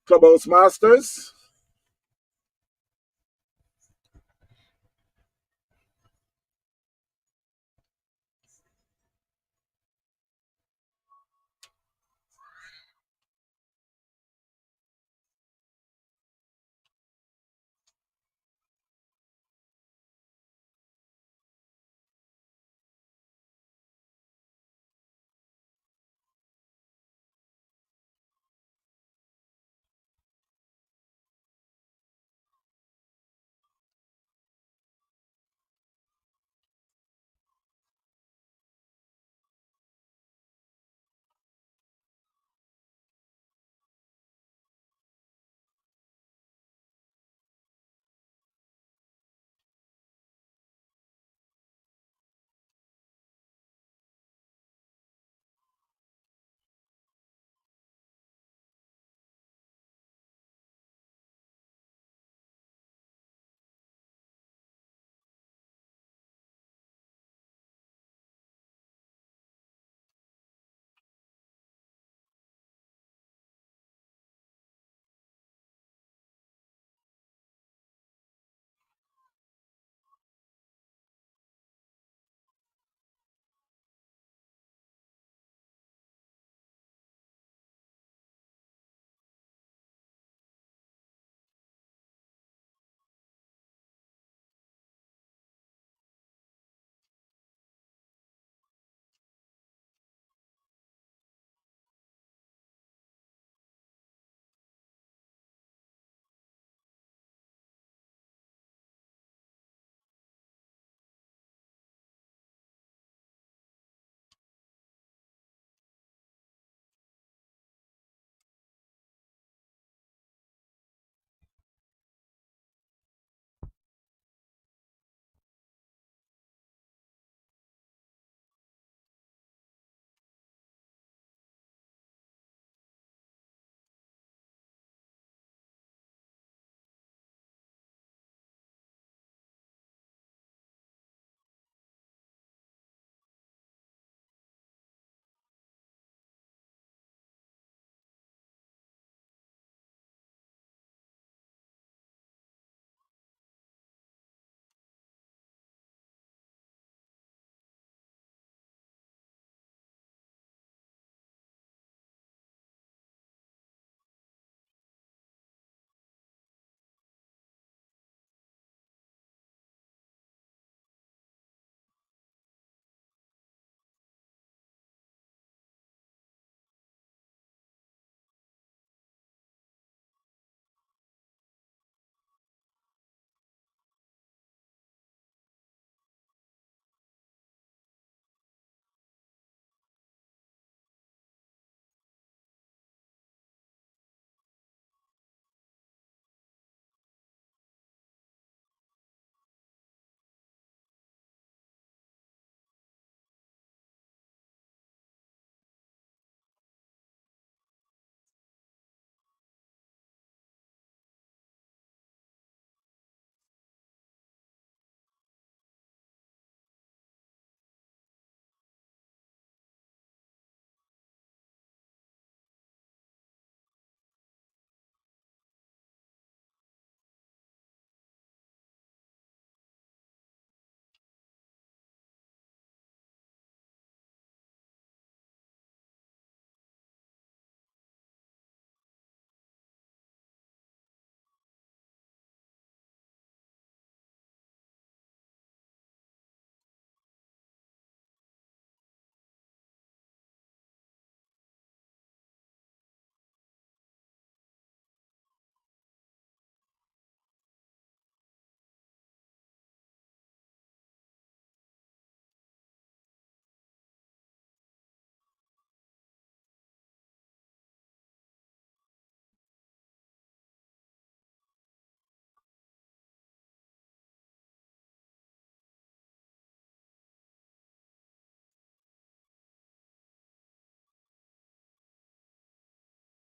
Clubhouse Masters.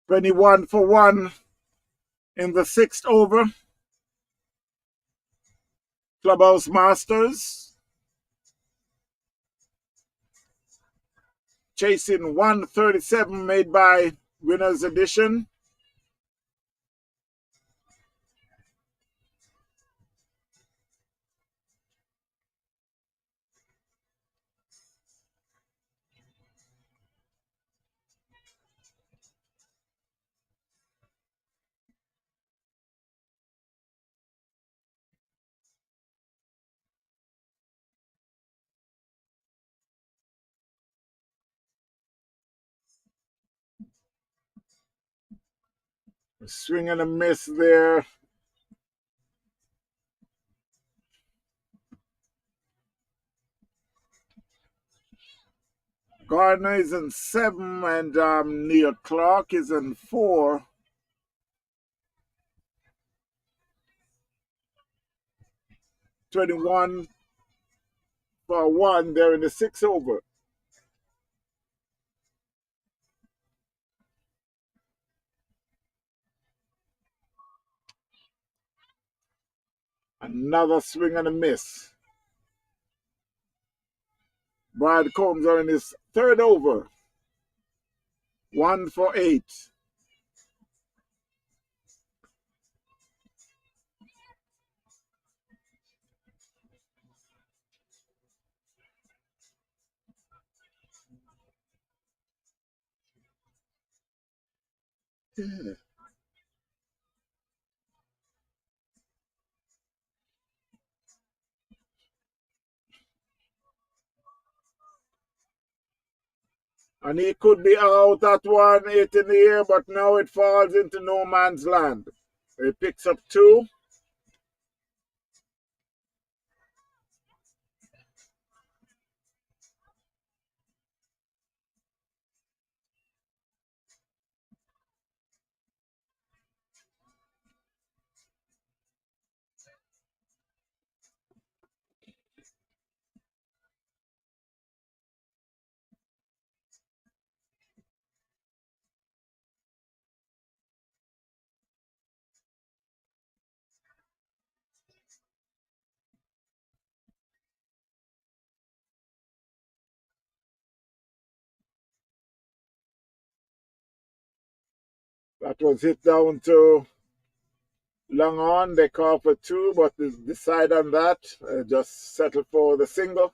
Twenty-one for 1 in the 6th over. Clubhouse Masters. chasing 137 made by Winners Edition. A swing and a miss there. Gardner is in 7 and Neil Clark is in 4. 21 for 1 there in the 6th over. Another swing and a miss. Brad Combs are in his 3rd over. 1 for 8. Yeah. And he could be out at 1-8 in the air, but now it falls into no man's land. He picks up 2. That was hit down to long on. They call for 2, but decide on that. Just settle for the single.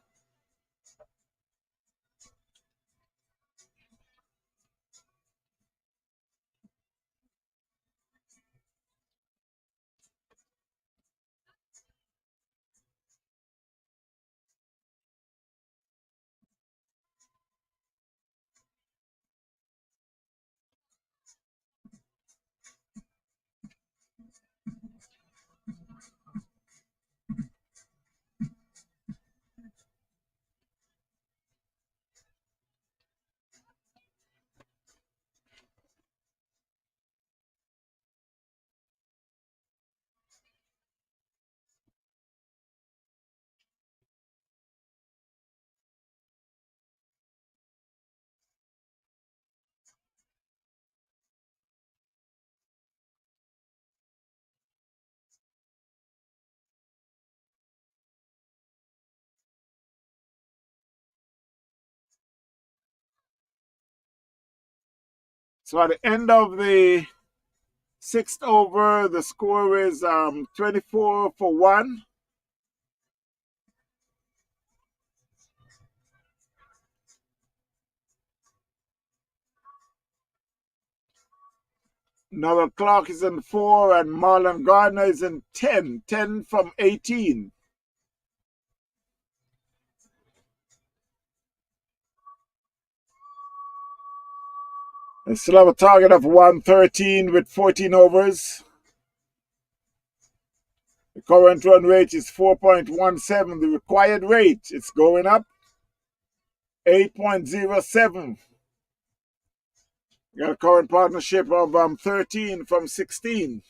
So at the end of the 6th over, the score is 24 for 1. Noel Clark is in 4, and Marlon Gardner is in 10. 10 from 18. They still have a target of 113 with 14 overs. The current run rate is 4.17. The required rate, it's going up, 8.07. Got a current partnership of 13 from 16.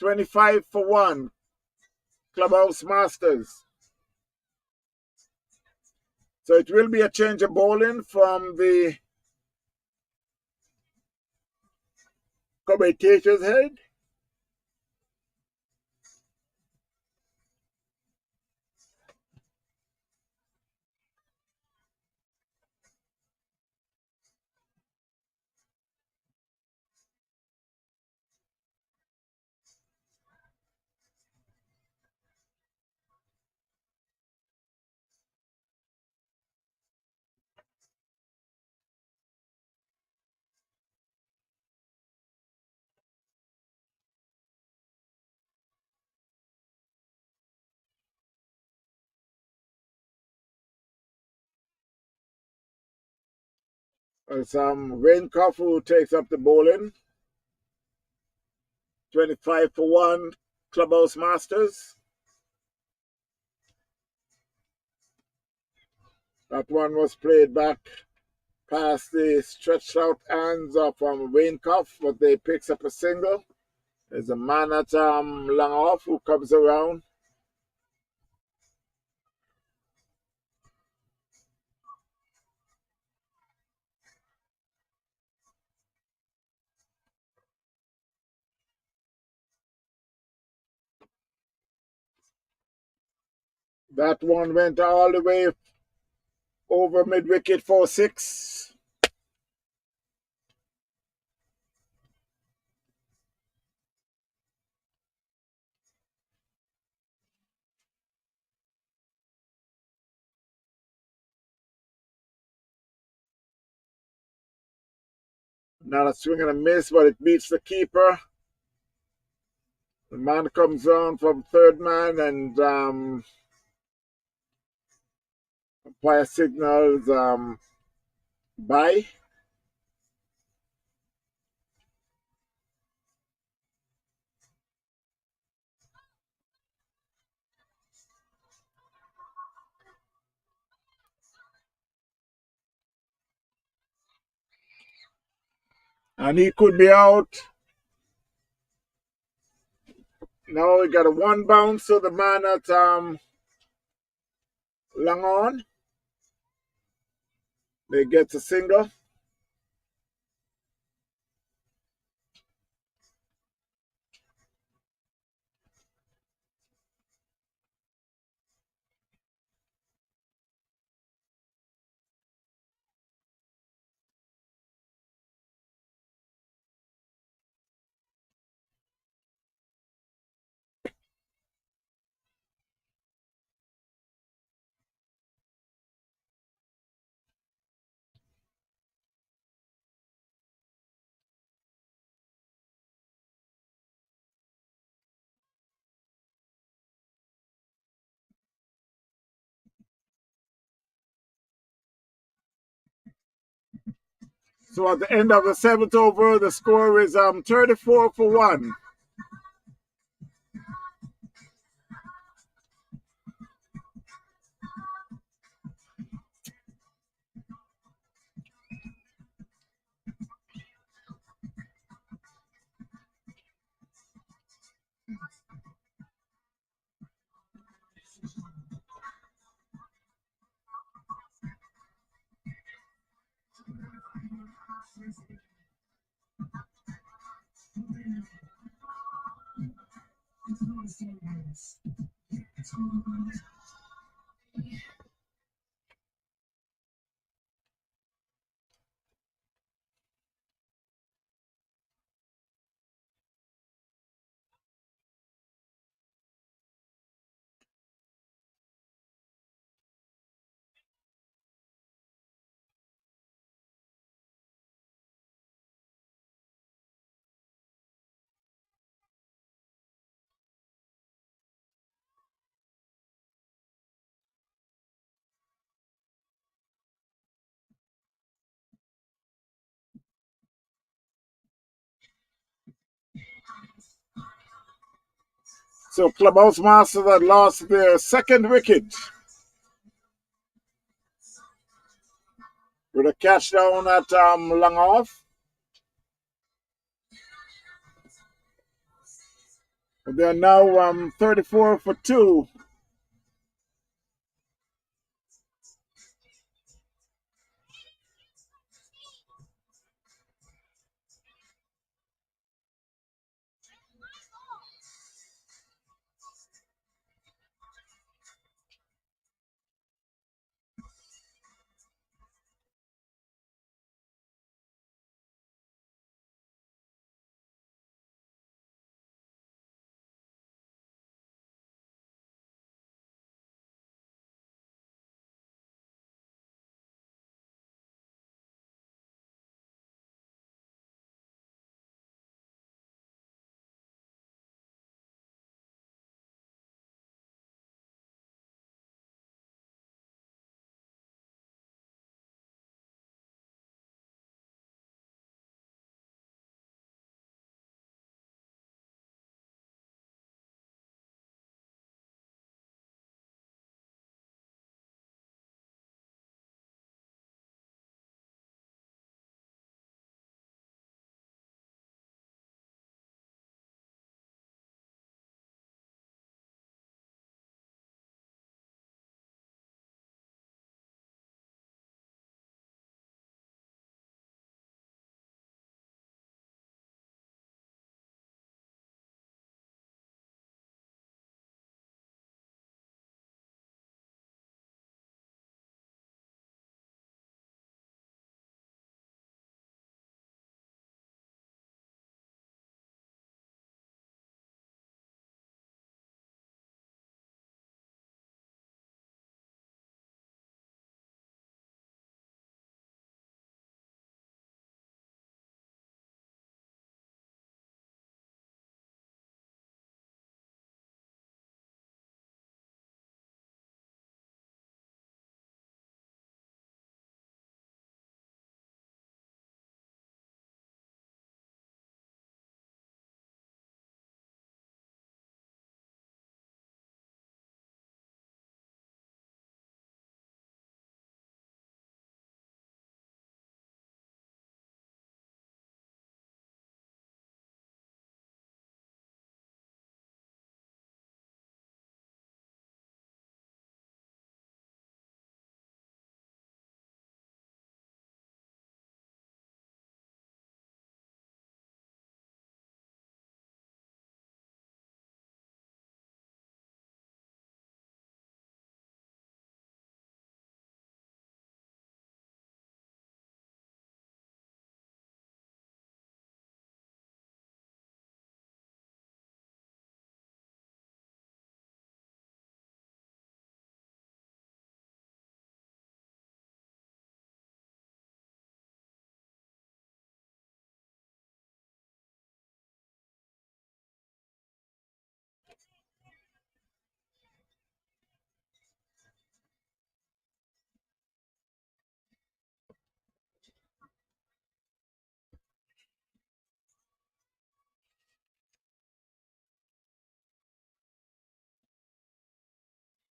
25 for 1. Clubhouse Masters. So it will be a change of bowling from the commentator's head. It's Raincoff who takes up the bowling. 25 for 1, Clubhouse Masters. That one was played back past the stretched out hands of Raincoff, but they picks up a single. There's a man at long off who comes around. That one went all the way over mid wicket for 6. Not a swing and a miss, but it beats the keeper. The man comes on from third man and umpire signals bye. And he could be out. Now we got a one bounce, so the man at long on. They get a single. So at the end of the 7th over, the score is 34 for 1. So Clubhouse Masters had lost their second wicket with a catch down at long off. They're now 34 for 2.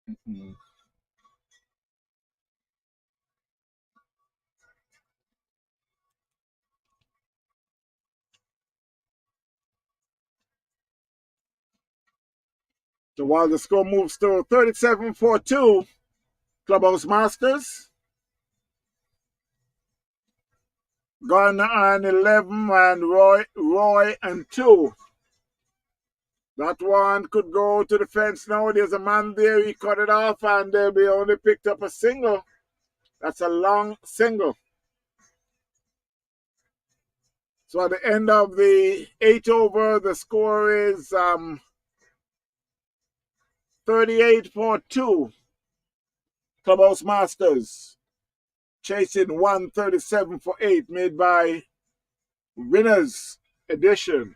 Mhm. So while the score moves to 37-42, Clubhouse Masters, Garner and 11 and Roy and 2. That one could go to the fence now. There's a man there. He cut it off and they only picked up a single. That's a long single. So at the end of the 8 over, the score is 38-2. Clubhouse Masters chasing 137-8 made by Winners Edition.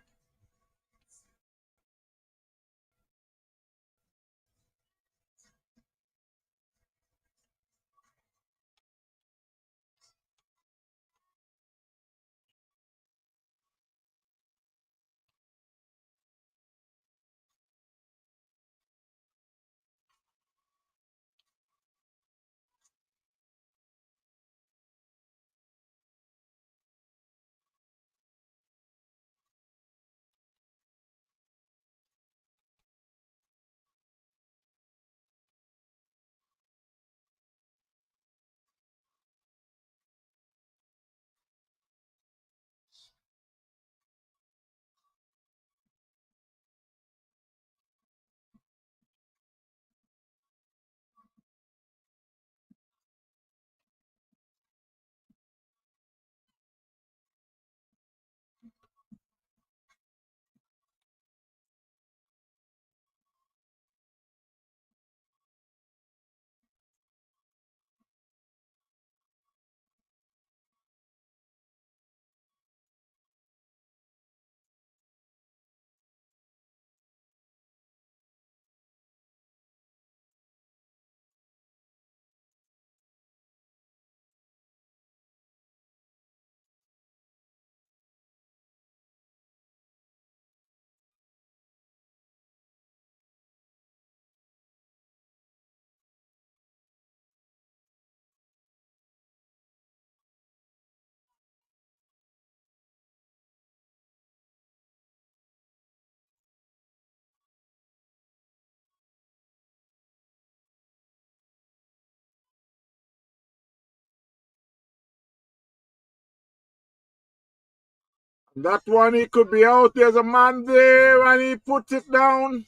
That one, he could be out. There's a man there and he puts it down.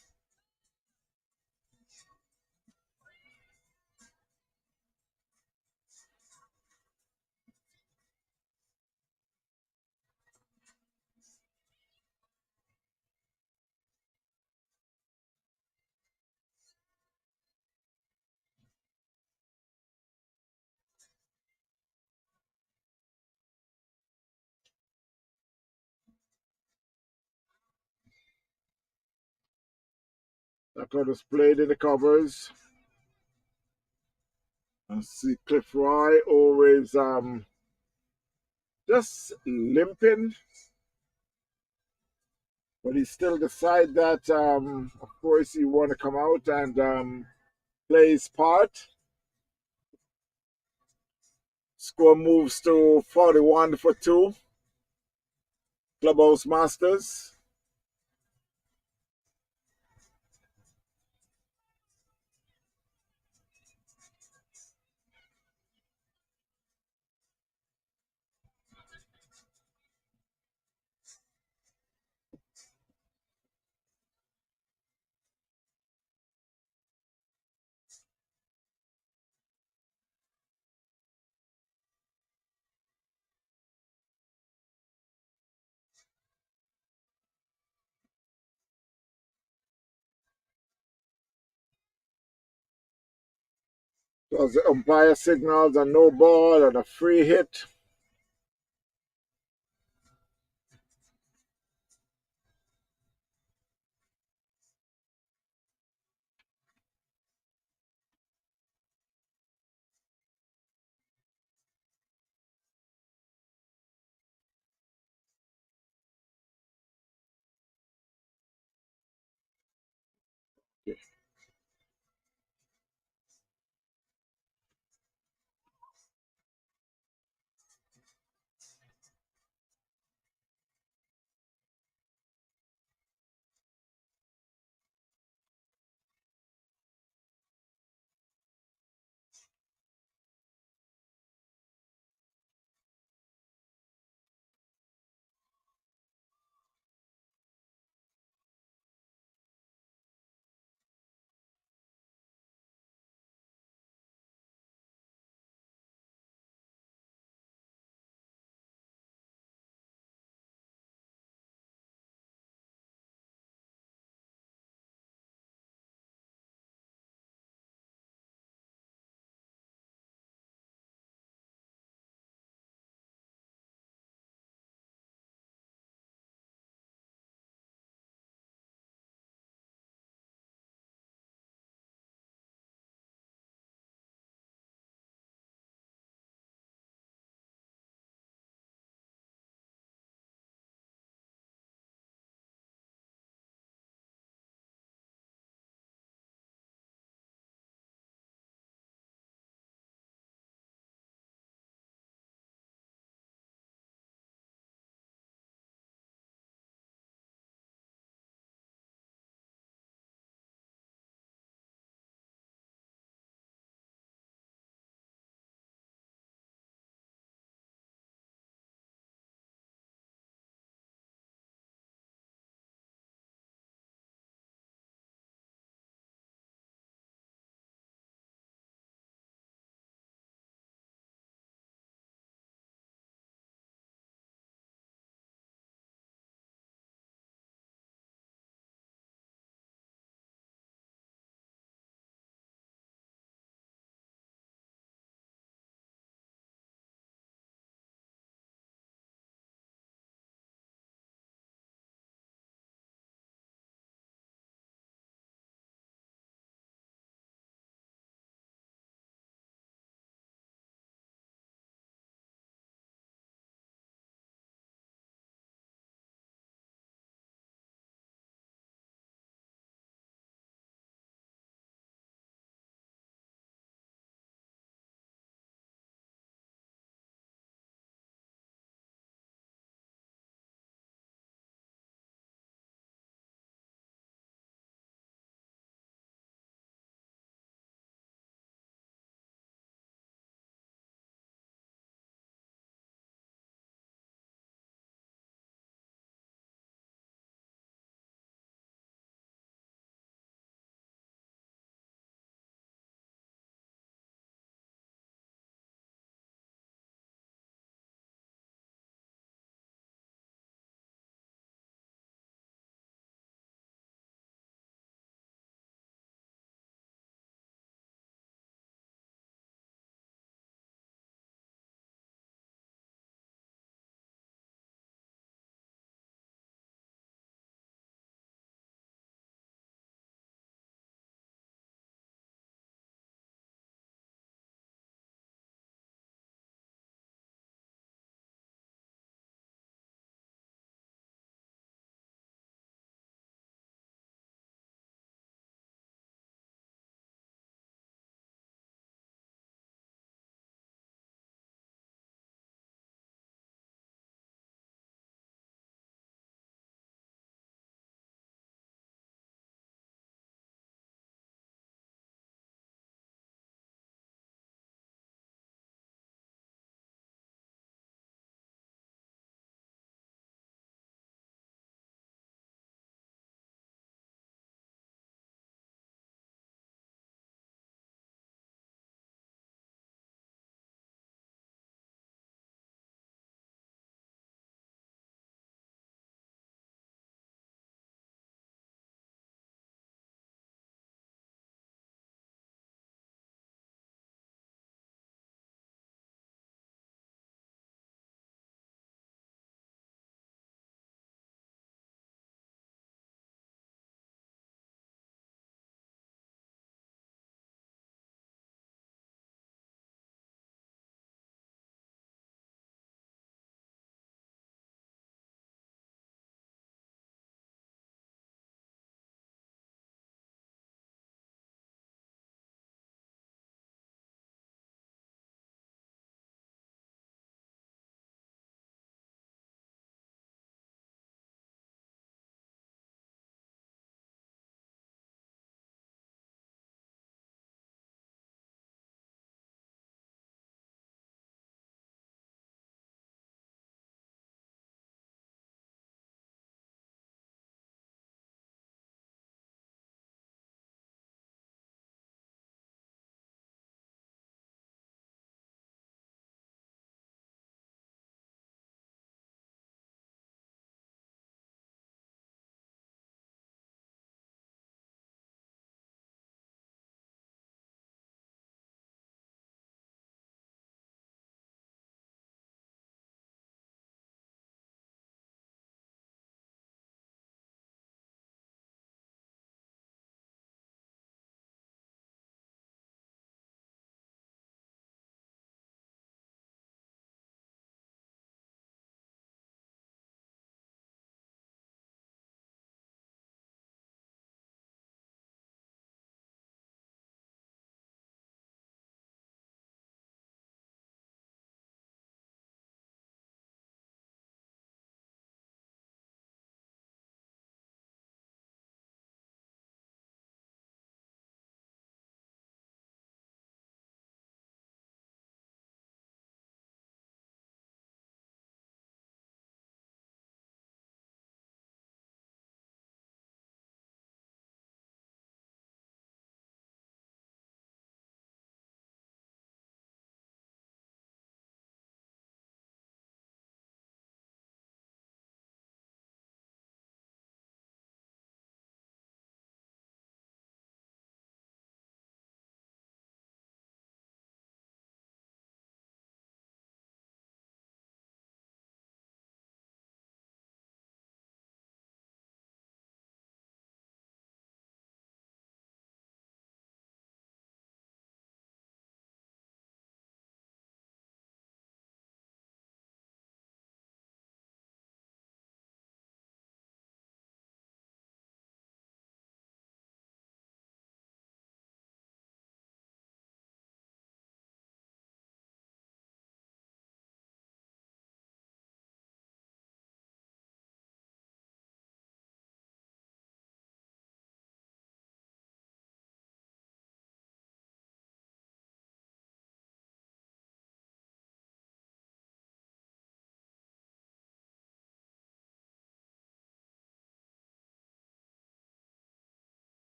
That one is played in the covers. And see Cliff Roy always just limping. But he still decide that of course he want to come out and play his part. Score moves to 41-2. Clubhouse Masters. Because the umpire signals a no ball and a free hit.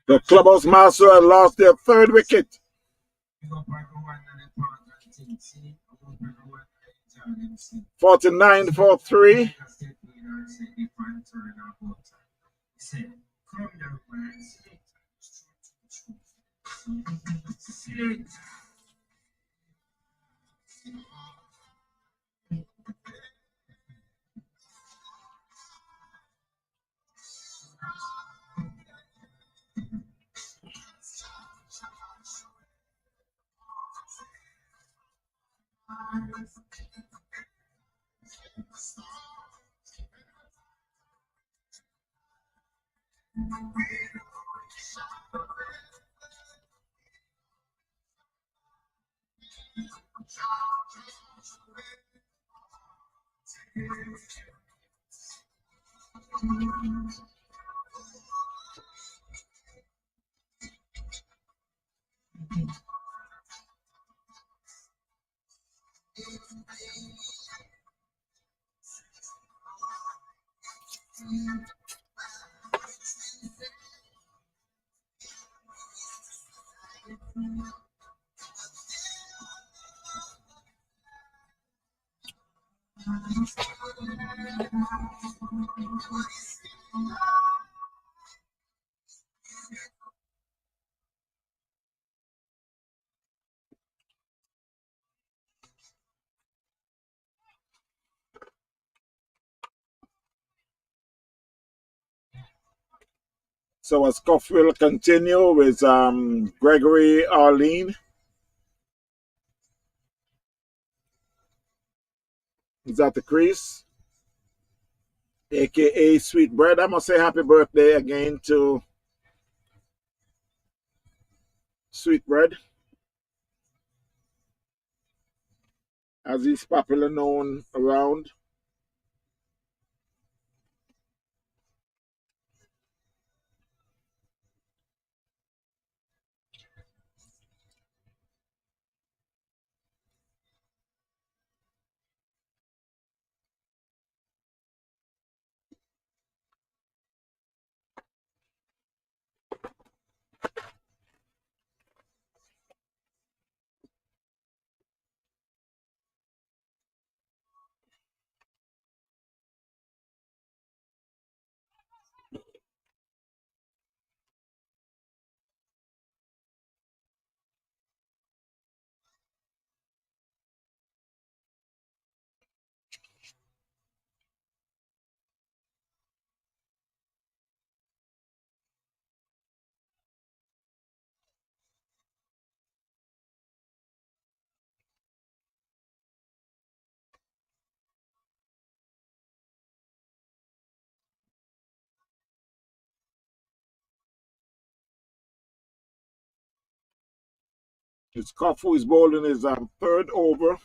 The Clubhouse Master had lost their third wicket. 49 for 3. So a scuff will continue with Gregory Arlene. Is at the crease, aka Sweet Bread. I must say happy birthday again to Sweet Bread, as he's popular known around. It's Kofu is bowling his third over.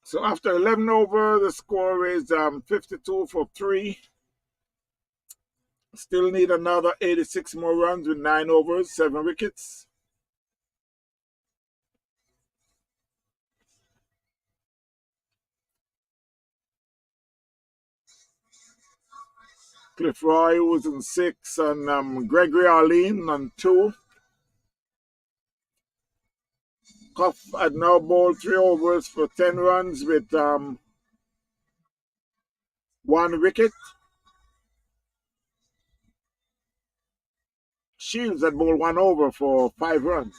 So after 11 over, the score is 52 for 3. Still need another 86 more runs with 9 overs, 7 wickets. Cliff Roy was in 6 and Gregory Arlene on 2. Cuff had now bowled 3 overs for 10 runs with 1 wicket. Shields had bowled 1 over for 5 runs.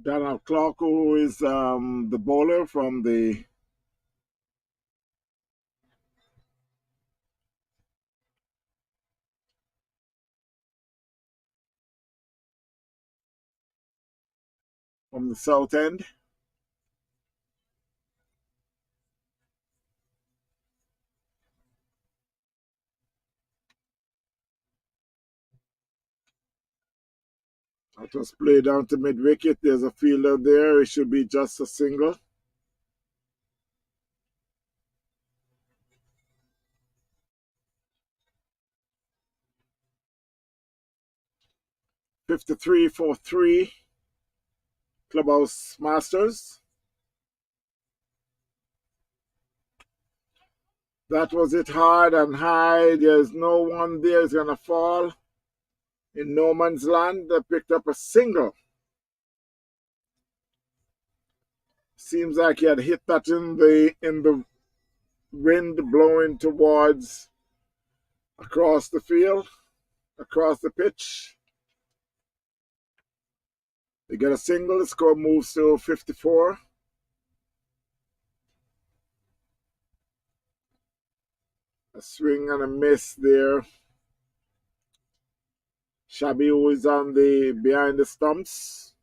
Donald Clark, who is the bowler from the south end. That was played down to mid wicket. There's a fielder there. It should be just a single. "53 for 3, Clubhouse Masters." That was it, hard and high. There's no one there is going to fall. In no man's land, they picked up a single. Seems like he had hit that in the wind blowing towards across the field, across the pitch. They get a single. The score moves to 54. A swing and a miss there. Shabby, who is on the behind the stumps.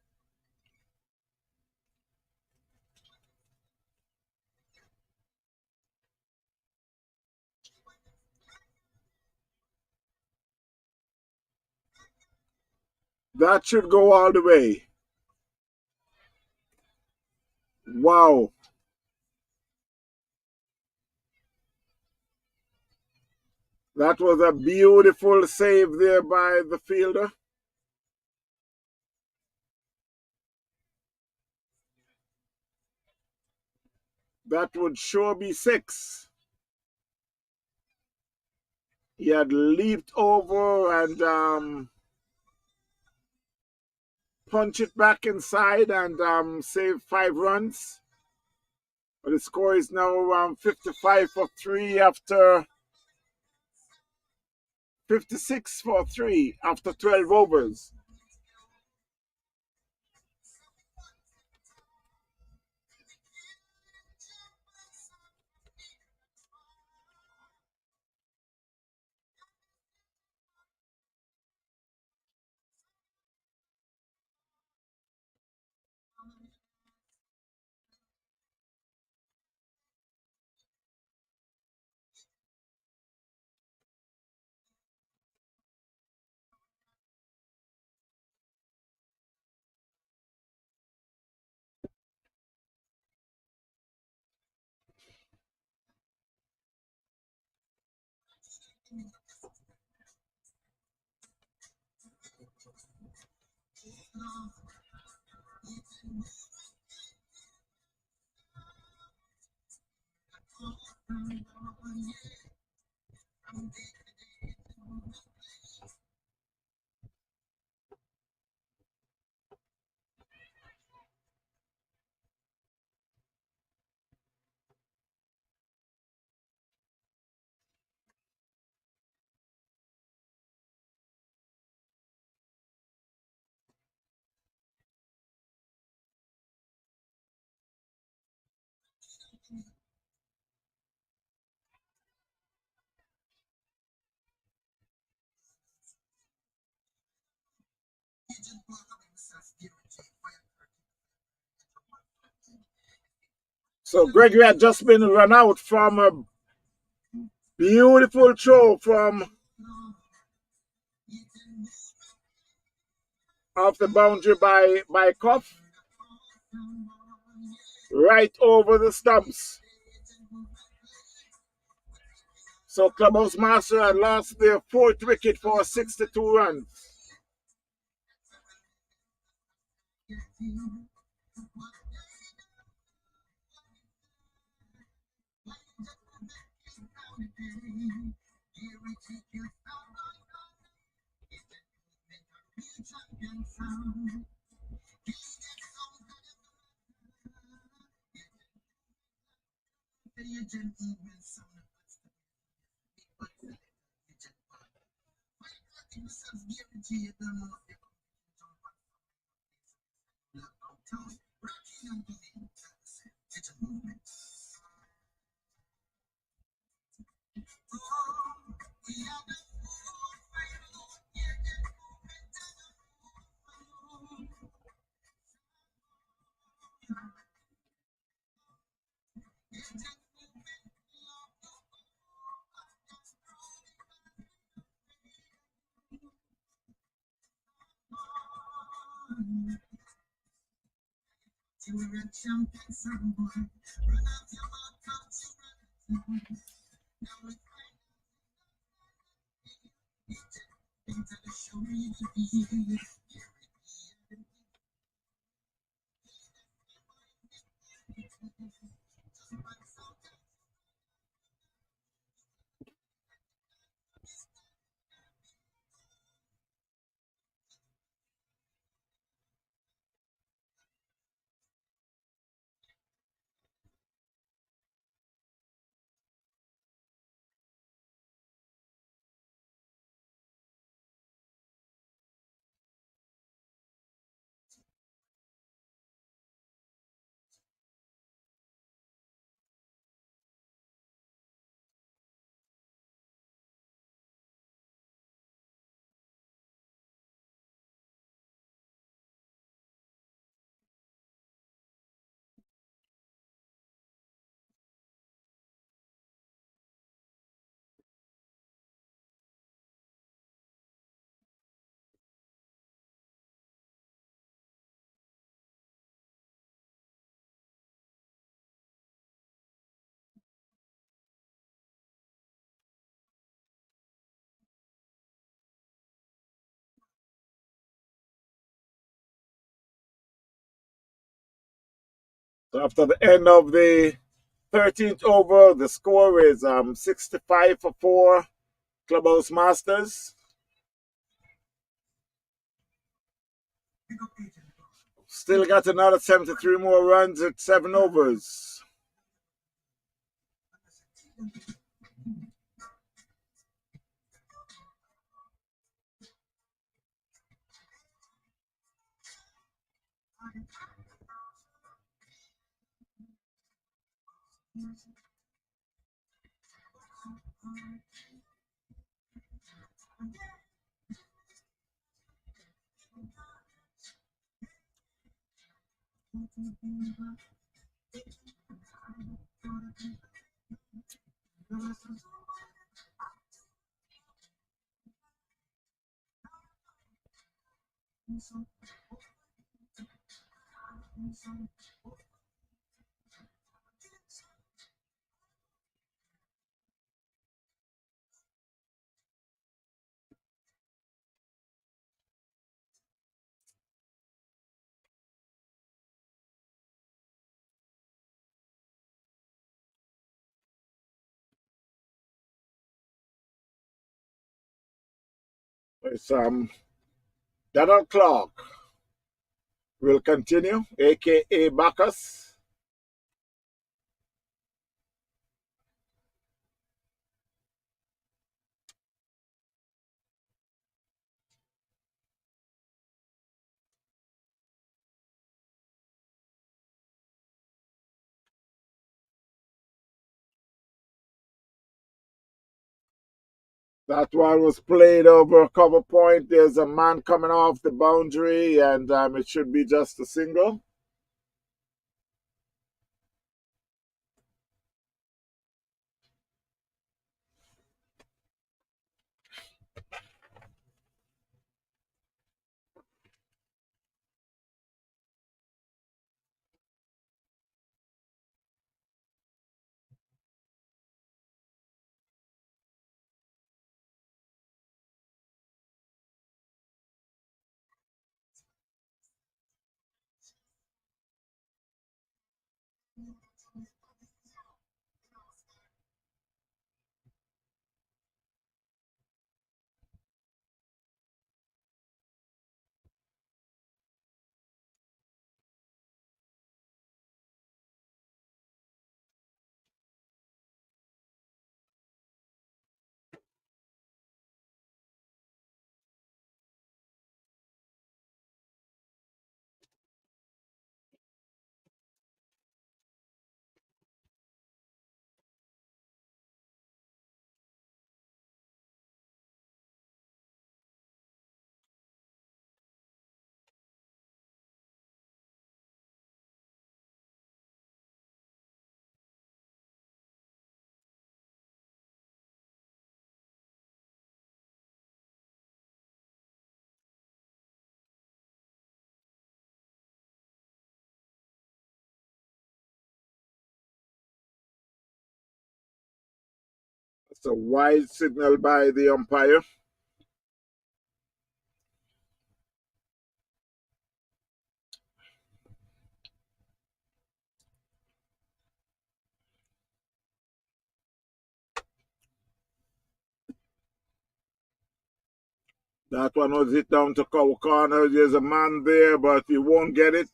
That should go all the way. Wow. That was a beautiful save there by the fielder. That would sure be 6. He had leaped over and punched it back inside and saved 5 runs. But the score is now 55 for 3 after 56 for 3 after 12 overs. So Gregory had just been run out from a beautiful throw from off the boundary by Cuff, right over the stumps. So Clubhouse Master had lost their 4th wicket for 62 runs. So after the end of the 13th over, the score is 65 for 4, Clubhouse Masters. Still got another 73 more runs at 7 overs. It's Donald Clark will continue, aka Bacchus. That one was played over cover point. There's a man coming off the boundary, and it should be just a single. It's a wide signal by the umpire. That one was hit down to cover corner. There's a man there, but he won't get it.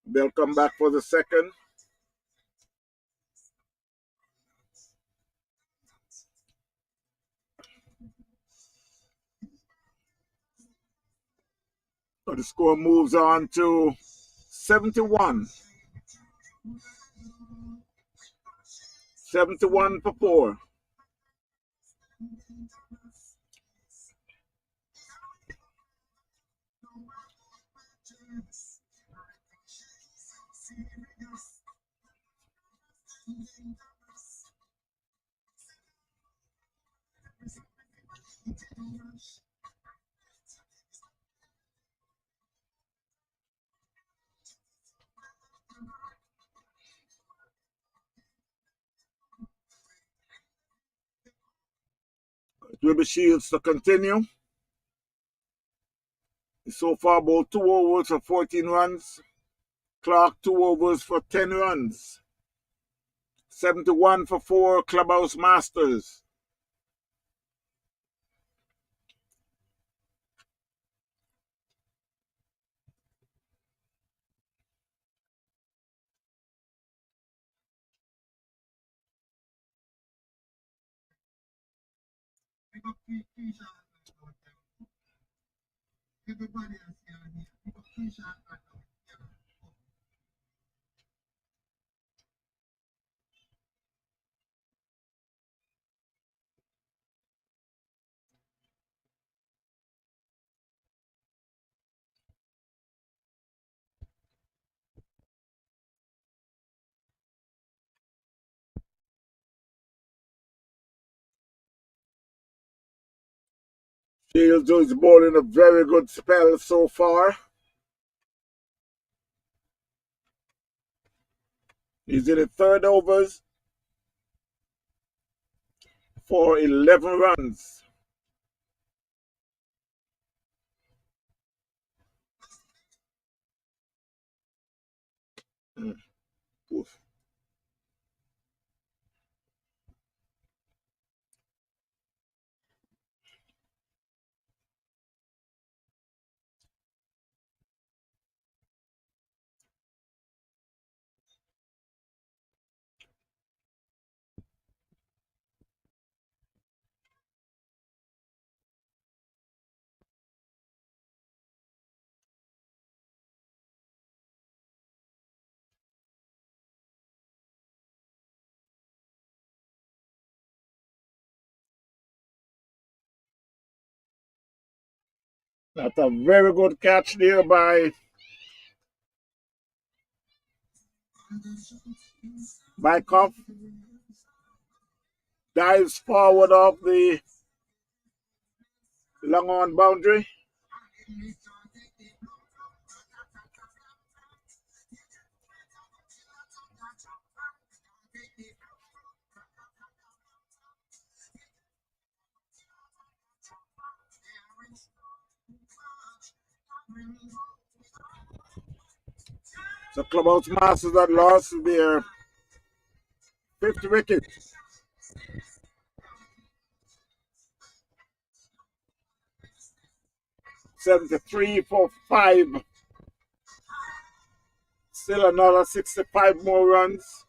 They'll come back for the second. So the score moves on to 71. 71 for 4. Ruby Shields to continue. So far, about 2 overs for 14 runs. Clark, 2 overs for 10 runs. 71 for 4, Clubhouse Masters. Shields is bowling a very good spell so far. He's in the third overs for 11 runs. Oof. That's a very good catch there by Koff. Dives forward off the long on boundary. So Clubhouse Masters that lost their 5th wicket. 73 for 5. Still another 65 more runs.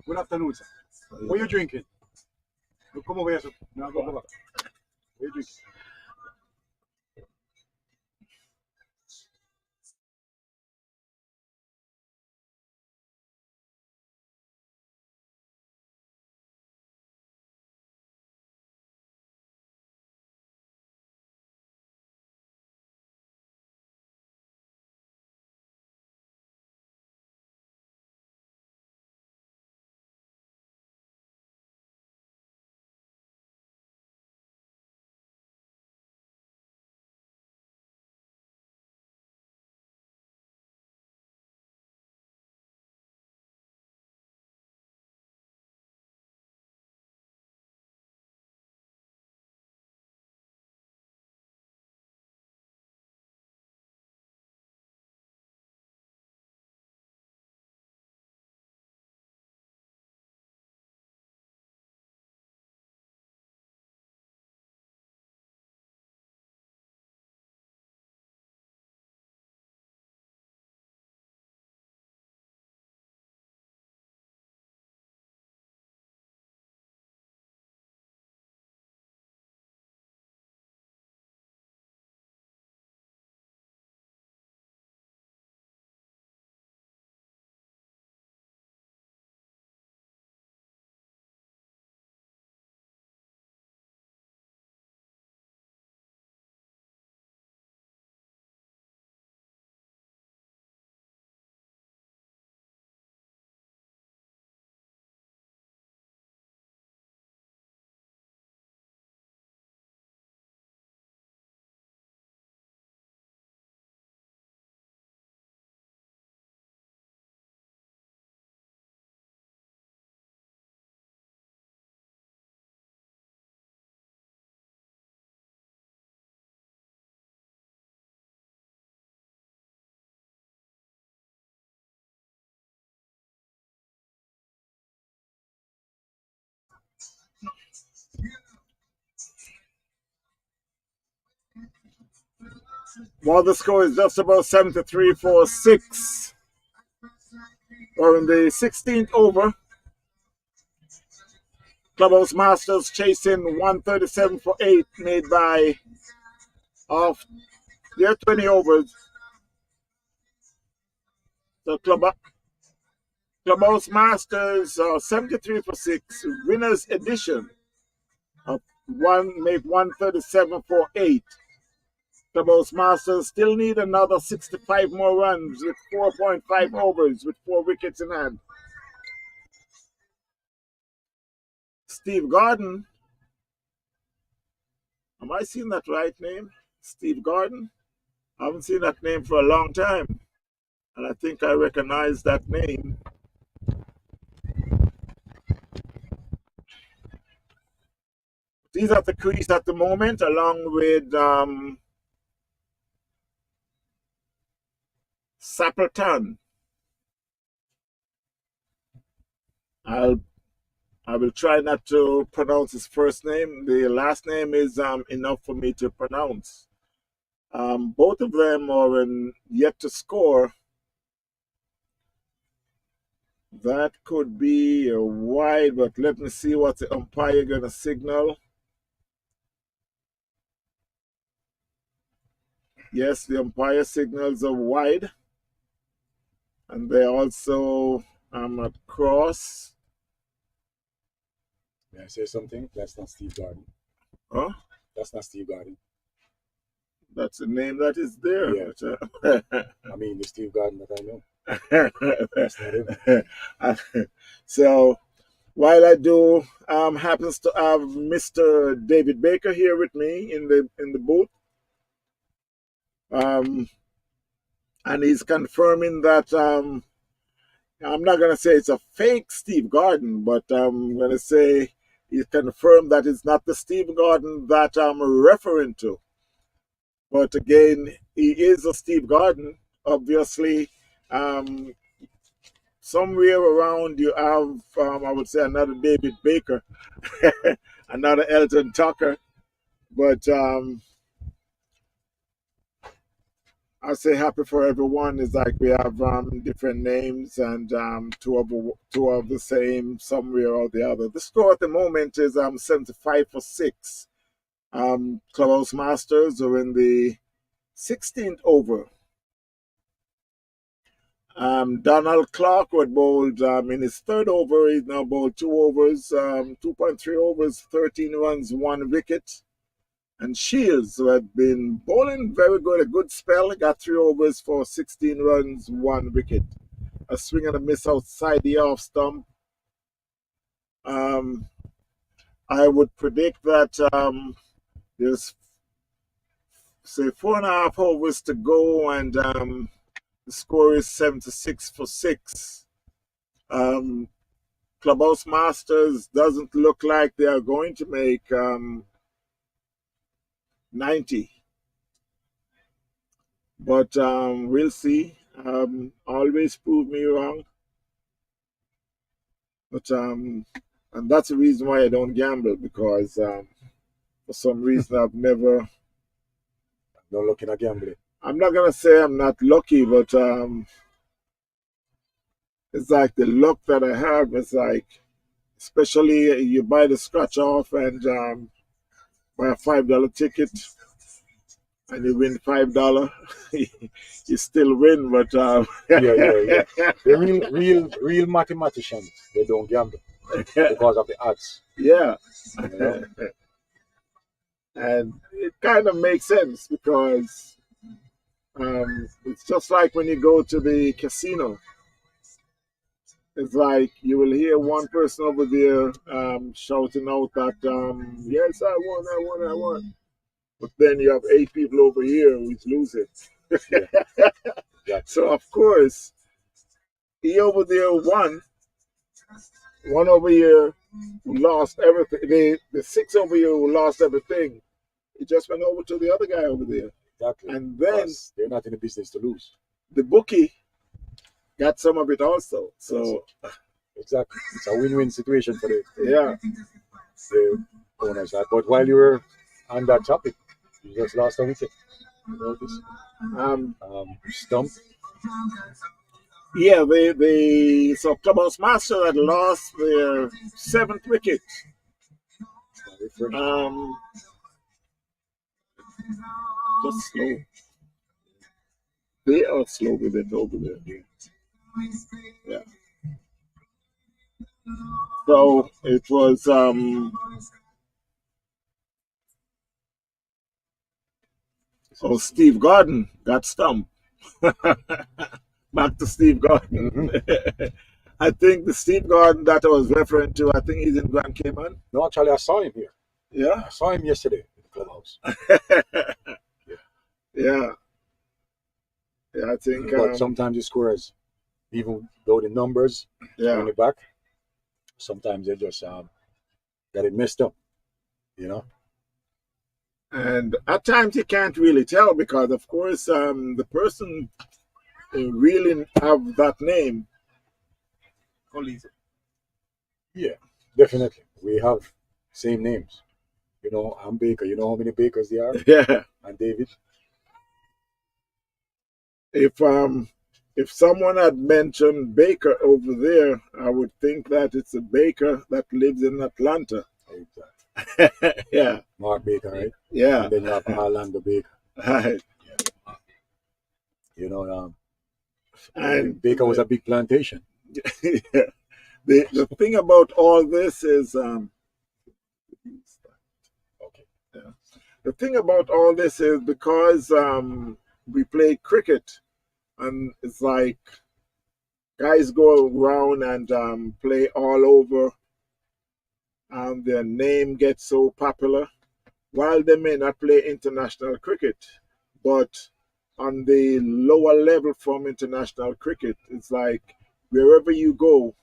Good afternoon, sir. What are you drinking? You come over here, sir. Now go back. What are you drinking? Well, the score is just about 73-6. We're in the 16th over. Clubhouse Masters chasing 137 for 8, made by off their 20 overs. The Clubhouse Masters 73 for 6. Winners edition of one make 137 for 8. Clubhouse Masters still need another 65 more runs with 4.5 overs with 4 wickets in hand. Steve Garden. Am I seeing that right name? Steve Garden? I haven't seen that name for a long time. And I think I recognize that name. He's at the crease at the moment, along with Sapperton. I will try not to pronounce his first name. The last name is enough for me to pronounce. Both of them are yet to score. That could be a wide, but let me see what the umpire going to signal. Yes, the umpire signals a wide. And they also at cross. May I say something? That's not Steve Garden. Huh? That's not Steve Garden. That's the name that is there. Yeah. I mean, the Steve Garden that I know. That's not him. So, while I do happens to have Mr. David Baker here with me in the booth, and he's confirming that I'm not gonna say it's a fake Steve Garden, but I'm gonna say he's confirmed that it's not the Steve Garden that I'm referring to. But again, he is a Steve Garden. Obviously, somewhere around you have, I would say, another David Baker, another Elton Tucker. But I say happy for everyone. It's like we have different names and two of the same somewhere or the other. The score at the moment is 75-6. Clubhouse Masters are in the 16th over. Donald Clark would bowled in his third over. He's now bowled 2 overs, 2.3 overs, 13 runs, 1 wicket. And Shields, who had been bowling very good, a good spell, got 3 overs for 16 runs, 1 wicket. A swing and a miss outside the off stump. I would predict that there's, say, 4.5 overs to go, and the score is 76-6. Clubhouse Masters doesn't look like they are going to make 90. But we'll see. Always prove me wrong. But and that's the reason why I don't gamble, because for some reason I've never. Not looking at gambling. I'm not gonna say I'm not lucky, but it's like the luck that I have is like, especially you buy the scratch off and buy a $5 ticket and you win $5, you still win, but Yeah. The real mathematicians, they don't gamble because of the odds. Yeah. You know? And it kind of makes sense, because it's just like when you go to the casino. It's like you will hear one person over there shouting out that, yes, I won. But then you have 8 people over here who's losing. Yeah. So, of course, he over there won. One over here who lost everything. The 6 over here who lost everything. He just went over to the other guy over there. Exactly. And then they're not in the business to lose. The bookie got some of it also. So exactly, it's a win-win situation for the owners. But while you were on that topic, you just lost a wicket. You notice? Stump. Yeah, so Clubhouse Master had lost their 7th wicket. Just slow. They are slow with it over there. Yeah. So it was Steve Gordon got stumped. Back to Steve Gordon. Mm-hmm. I think the Steve Gordon that I was referring to, I think he's in Grand Cayman. No, actually, I saw him here. Yeah? I saw him yesterday in the clubhouse. Yeah, I think. But sometimes the squares, even though the numbers on the back, sometimes they just got it messed up, you know? And at times you can't really tell, because, of course, the person really have that name. Yeah, definitely. We have same names. You know, I'm Baker. You know how many Bakers there are? Yeah. And David. If someone had mentioned Baker over there, I would think that it's a baker that lives in Atlanta. Exactly. Yeah. Mark Baker, right? Yeah. And then you have Orlando Baker. Right. You know, and Baker was a big plantation. Yeah. The thing about all this is, the thing about all this is, because we play cricket, and it's like guys go around and play all over, and their name gets so popular. While they may not play international cricket, but on the lower level from international cricket, it's like wherever you go,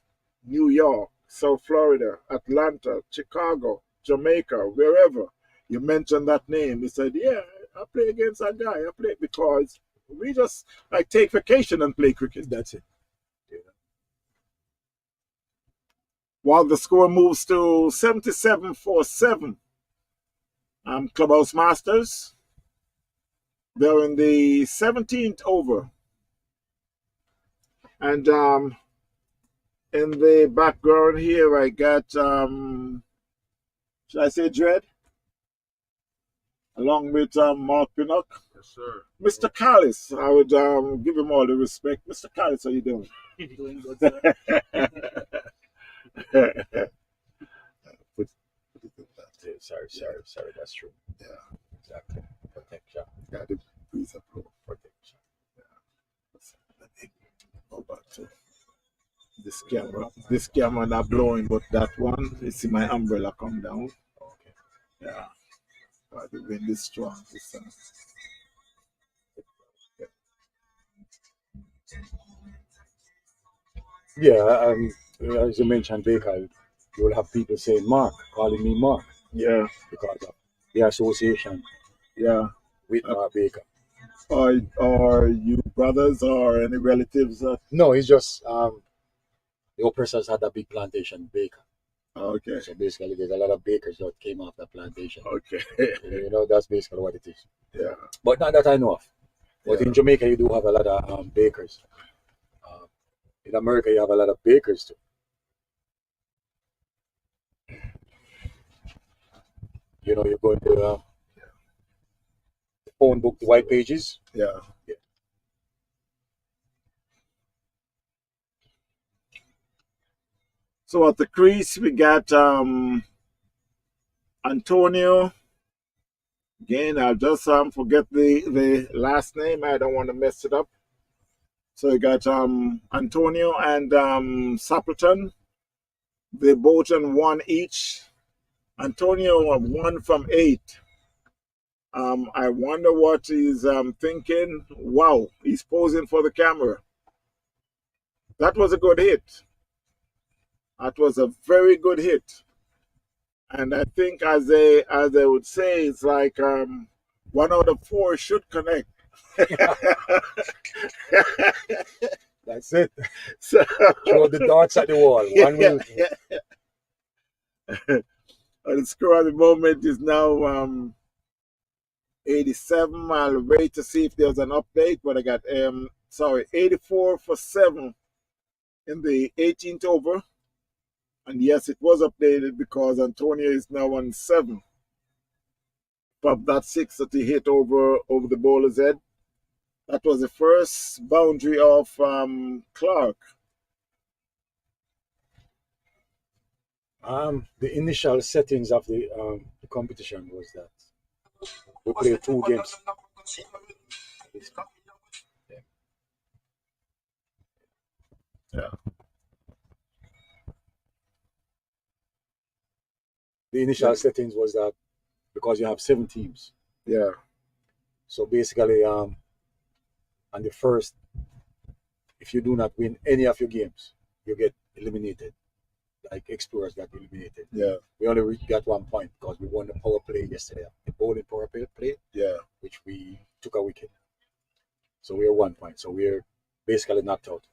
New York, South Florida, Atlanta, Chicago, Jamaica, wherever, you mention that name, they said, yeah, I play against that guy. I play because we just like take vacation and play cricket. That's it. Yeah. While the score moves to 77-7, Clubhouse Masters. They're in the 17th over. And in the background here, I got, should I say Dread? Along with Mark Pinnock. Yes, sir. Mr. Callis, I would give him all the respect. Mr. Callis, how you doing? Doing good, sir. Sorry, that's true. Yeah, Exactly. Protection. got the breeze up. Protection. Let me go back to this camera. This camera not blowing, but that one, you see my umbrella come down. Okay. Yeah, the wind is strong this time. Yeah, as you mentioned, Baker, you will have people saying Mark, calling me Mark, Yeah, because of the association yeah. with Mark Baker. Are you brothers or any relatives? No, it's just the oppressors had a big plantation, Baker. Okay, So basically, there's a lot of bakers that came off the plantation. okay. That's basically what it is. Yeah, But not that I know of. But yeah. in Jamaica, you do have a lot of bakers. Uh, in America, you have a lot of bakers too. You go into the phone book, the white pages. Yeah. Yeah. So at the crease, we got Antonio. Again, I'll just forget the last name. I don't want to mess it up. So you got Antonio and Sappleton. They both on one each. Antonio won 1 from 8. I wonder what he's thinking. Wow, he's posing for the camera. That was a good hit. That was a very good hit. And I think, as they would say, it's like 1 out of 4 should connect. That's it. So, Throw the darts at the wall. One will. the score at the moment is now 87. I'll wait to see if there's an update, but I got 84 for 7 in the 18th over. And yes, it was updated because Antonio is now on 7. From that 6 that he hit over the bowler's head. That was the first boundary of Clark. The initial settings of the competition was that we played 2 games. Yeah. The initial settings was that because you have 7 teams. Yeah. So basically, on the first, if you do not win any of your games, you get eliminated. Like Explorers got eliminated. Yeah. We only got 1 point because we won the power play yesterday, the bowling power play. Yeah. Which we took a wicket. So we're 1 point. So we're basically knocked out.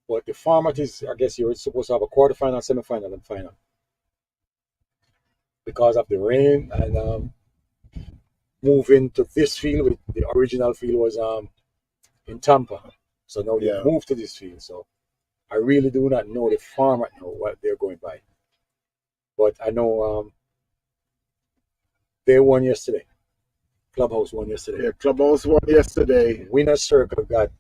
But the format is, I guess you're supposed to have a quarterfinal, semi-final, and final. Because of the rain and moving to this field, the original field was in Tampa. So now they moved to this field. So I really do not know the format now, what they're going by. But I know they won yesterday. Clubhouse won yesterday. Yeah, Clubhouse won yesterday. Winner's Circle got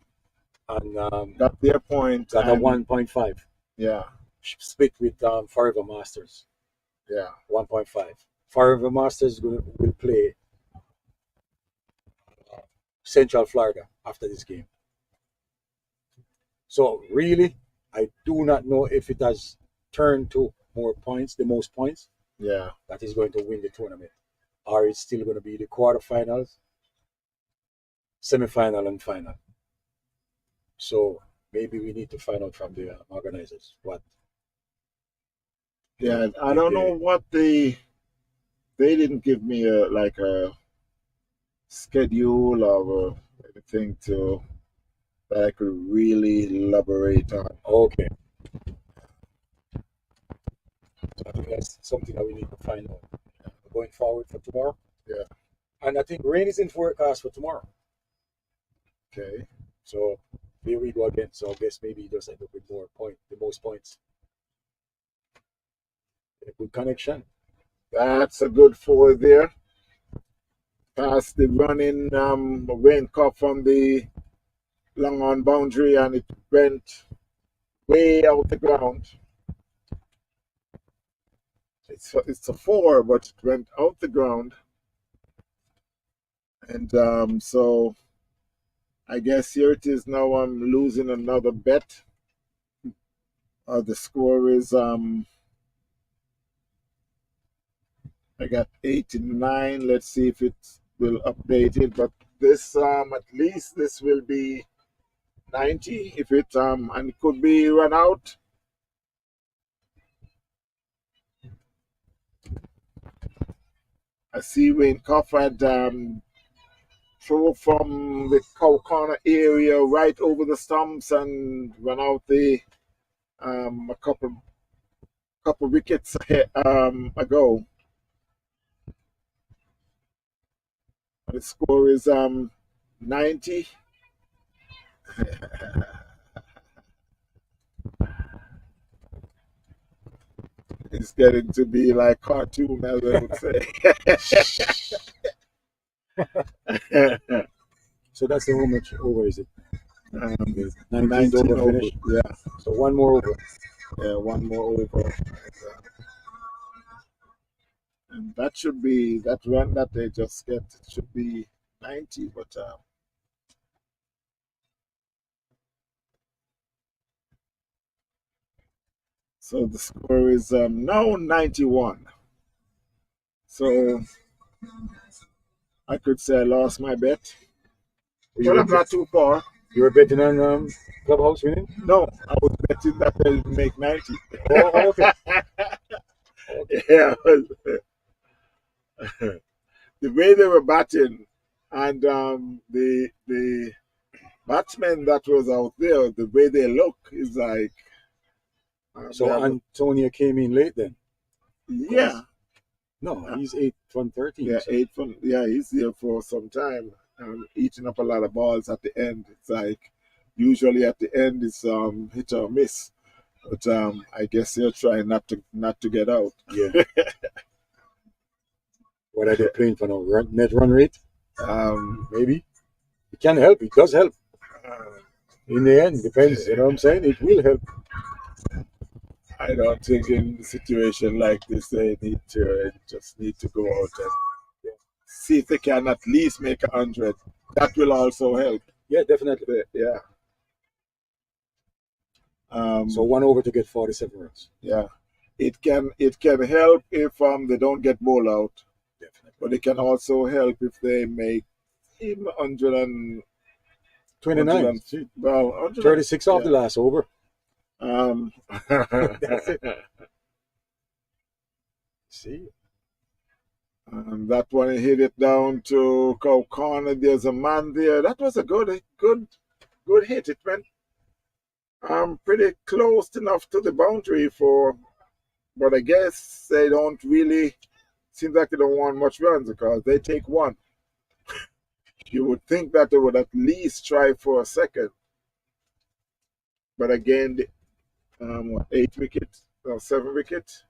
their point. Got a 1.5. Yeah. Split with Forever Masters. Yeah. 1.5. Forever Masters will play Central Florida after this game. So really, I do not know if it has turned to more points, the most points. Yeah. That is going to win the tournament. Or it's still going to be the quarterfinals, semi-final, and final. So maybe we need to find out from the organizers what. Yeah, I don't know what they didn't give me a schedule or anything that I could really elaborate on. Okay. So I think that's something that we need to find out going forward for tomorrow. Yeah. And I think rain is in forecast for tomorrow. Okay. So here we go again. So I guess maybe he does end up with the most points. A good connection. That's a good 4 there. Past the running Wayne Cup from the long on boundary, and it went way out the ground. It's a 4, but it went out the ground. And so I guess here it is now. I'm losing another bet. The score is I got 89. Let's see if it will update it. But this at least this will be 90 if it and it could be run out. I see Wayne Cofford throw from the cow corner area right over the stumps and run out the a couple wickets ago. The score is 90. It's getting to be like cartoon, as I would say. So that's the how much over is it? 19 over over. finish. Yeah. So one more over. Yeah, one more over. And that should be that run that they just get should be 90, but so the score is now 91. So I could say I lost my bet. But I'm not too far. You were betting on Clubhouse winning? No, I was betting that they'll make 90. Oh, okay. Yeah. The way they were batting and the batsman that was out there, the way they look is like. So Antonio came in late then? Yeah. No, he's 8 from 13. Yeah, so. 8 from. Yeah, he's here for some time, eating up a lot of balls at the end. It's like usually at the end it's hit or miss, but I guess they're trying not to get out. Yeah. What are they playing for now? Net run rate? Maybe. It can help. It does help. In the end, depends. You know what I'm saying? It will help. I don't think in a situation like this they just need to go out and see if they can at least make 100. That will also help. Yeah, definitely. Yeah. So one over to get 47 runs. Yeah. It can help if they don't get bowled out. Definitely. But it can also help if they make 129. 36 off the last over. That's it. See? That one hit it down to cow corner. There's a man there. That was a good hit. It went pretty close enough to the boundary but I guess they don't really seem like they don't want much runs because they take one. You would think that they would at least try for a second. But again, 8 wickets or 7 wickets.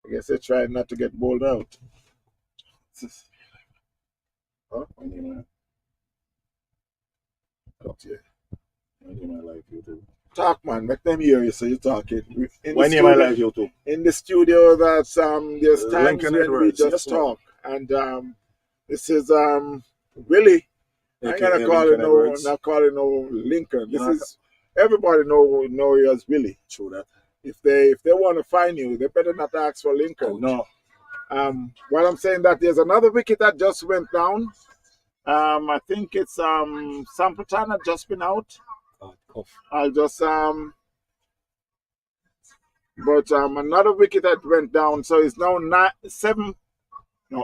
I guess they try not to get bowled out. Huh? Not yet. Talk, man. Make them hear you so you're talking. When name I live YouTube? In the studio, that's there's times Lincoln when Edwards, we just talk. And this is Willie. I'm gonna call it not calling no Lincoln. This is everybody know you as Willie. True that. If they want to find you, they better not ask for Lincoln. No. While I'm saying that, there's another wicket that just went down. I think it's Sampleton had just been out. I'll just but another wicket that went down, so it's now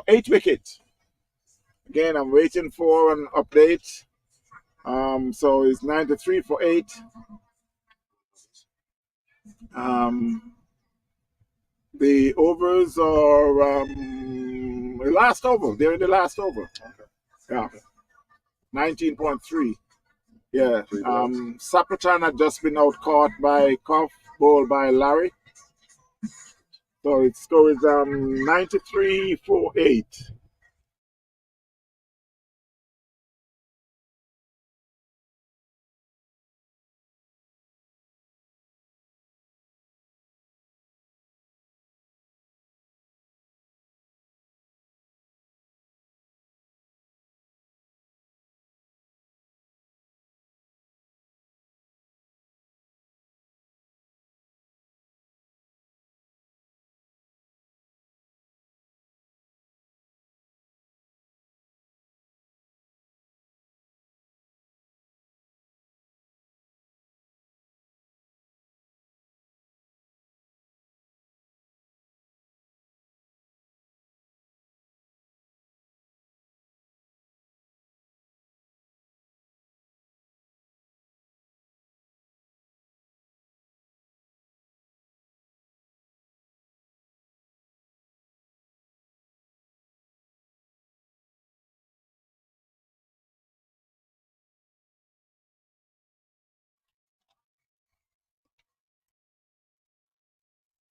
8 wickets. Again, I'm waiting for an update. So it's 93 for 8. The overs are the last over. They're in the last over. Yeah. 19.3. Yeah. Sapratan had just been out caught by Cuff, bowled by Larry. So its score is 93-48.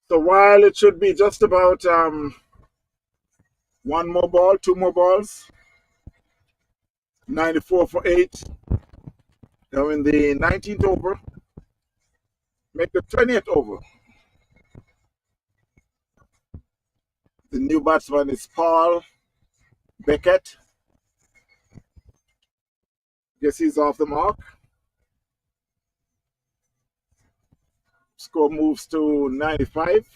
So while it should be just about one more ball, two more balls, 94-8. Now in the 19th over, make the 20th over. The new batsman is Paul Beckett. Guess he's off the mark. Score moves to 95.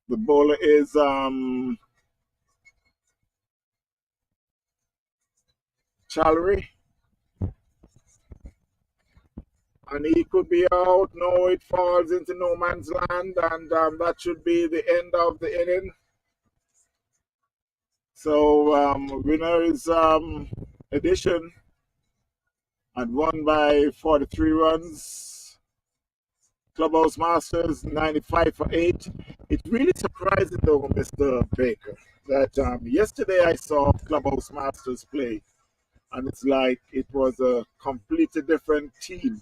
The bowler is Challery. And he could be out. No, it falls into no man's land, and that should be the end of the inning. So winner is Edition, and won by 43 runs. Clubhouse Masters 95-8. It's really surprising though, Mr. Baker, that yesterday I saw Clubhouse Masters play, and it's like it was a completely different team.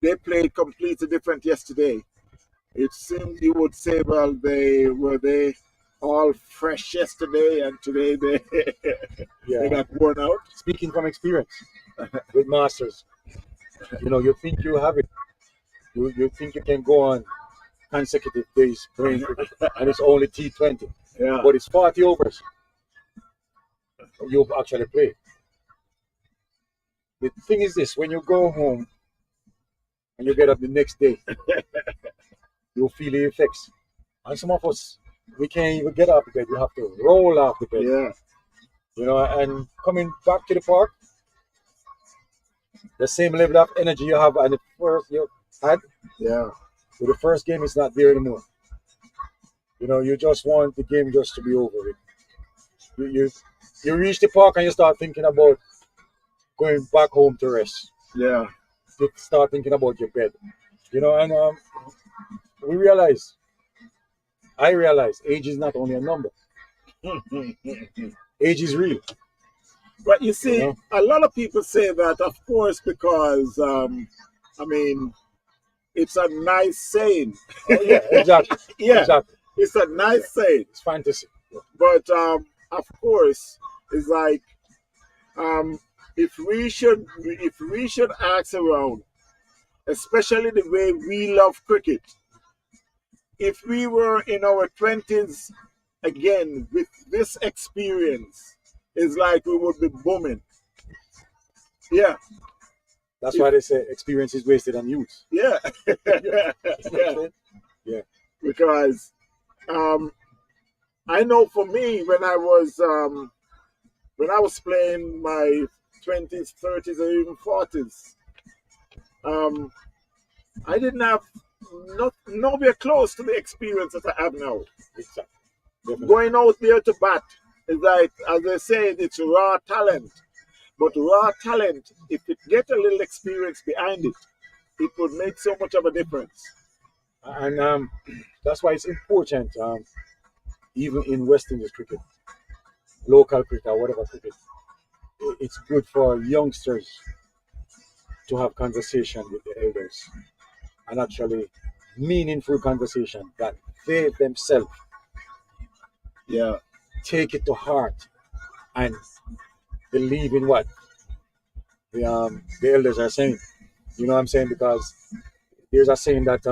They played completely different yesterday. It seemed you would say, well, they all fresh yesterday, and today they got worn out. Speaking from experience with Masters, you think you have it. You think you can go on consecutive days playing cricket, and it's only T20. Yeah. But it's 40 overs. You've actually played. The thing is this: when you go home and you get up the next day, you'll feel the effects. And some of us, we can't even get out of bed. We have to roll off the bed. Yeah. And coming back to the park, the same level of energy you have at the first you had. Yeah. So the first game is not there anymore. You just want the game just to be over with. You reach the park and you start thinking about going back home to rest. Yeah. You start thinking about your bed. And I realize age is not only a number. Age is real. But you see, a lot of people say that, of course, because, it's a nice saying. Oh, yeah, exactly. Yeah, exactly. It's a nice saying. It's fantasy. But, of course, it's like, if we should ask around, especially the way we love cricket, if we were in our 20s again with this experience, it's like we would be booming. Yeah. That's why they say experience is wasted on youth. Yeah. Yeah. Because I know for me, when I was playing my 20s, 30s, or even 40s, I didn't have nowhere close to the experience that I have now. Exactly. Going out there to bat is like, as they say, it's raw talent. But raw talent, if it get a little experience behind it, it would make so much of a difference. And that's why it's important, even in West Indies cricket, local cricket, or whatever cricket, it's good for youngsters to have conversation with the elders, and actually meaningful conversation that they themselves take it to heart and believe in what the elders are saying. You know what I'm saying? Because there's a saying that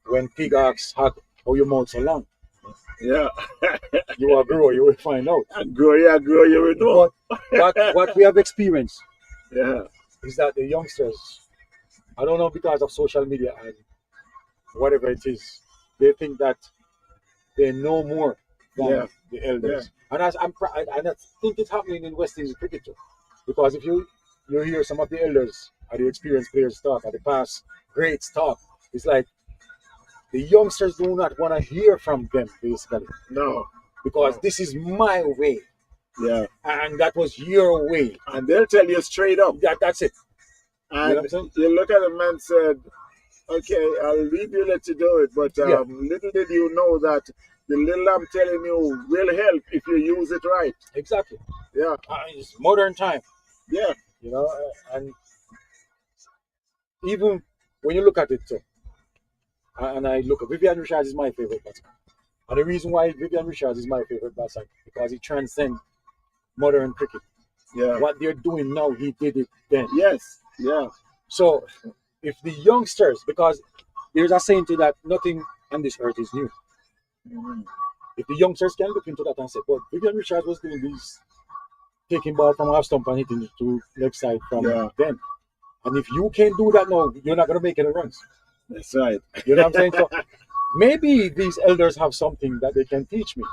when pig asks how your mouth so long, Yeah. you will grow, you will find out. And grow, you will know. But what we have experienced Yeah. is that the youngsters, I don't know, because of social media and whatever it is, they think that they know more than the elders. And I think it's happening in West Indies cricket too. Because if you hear some of the elders or the experienced players talk, or the past greats talk, it's like the youngsters do not want to hear from them, basically. No. Because this is my way. Yeah. And that was your way. And they'll tell you straight up. That's it. And you look at the man and said, okay, I'll leave you, let you do it. But little did you know that the little I'm telling you will help if you use it right. Exactly. Yeah. It's modern time. Yeah. You know, and even when you look at it too, and I look at Vivian Richards is my favorite batsman. And the reason why Vivian Richards is my favorite batsman because he transcends modern cricket. Yeah. What they're doing now, he did it then. Yes. Yeah. So if the youngsters, because there's a saying to that nothing on this earth is new. Mm-hmm. If the youngsters can look into that and say, well, Vivian Richards was doing this, taking ball from half stump and hitting it to left side from then. And if you can't do that now, you're not going to make any runs. That's right. You know what I'm saying? So maybe these elders have something that they can teach me.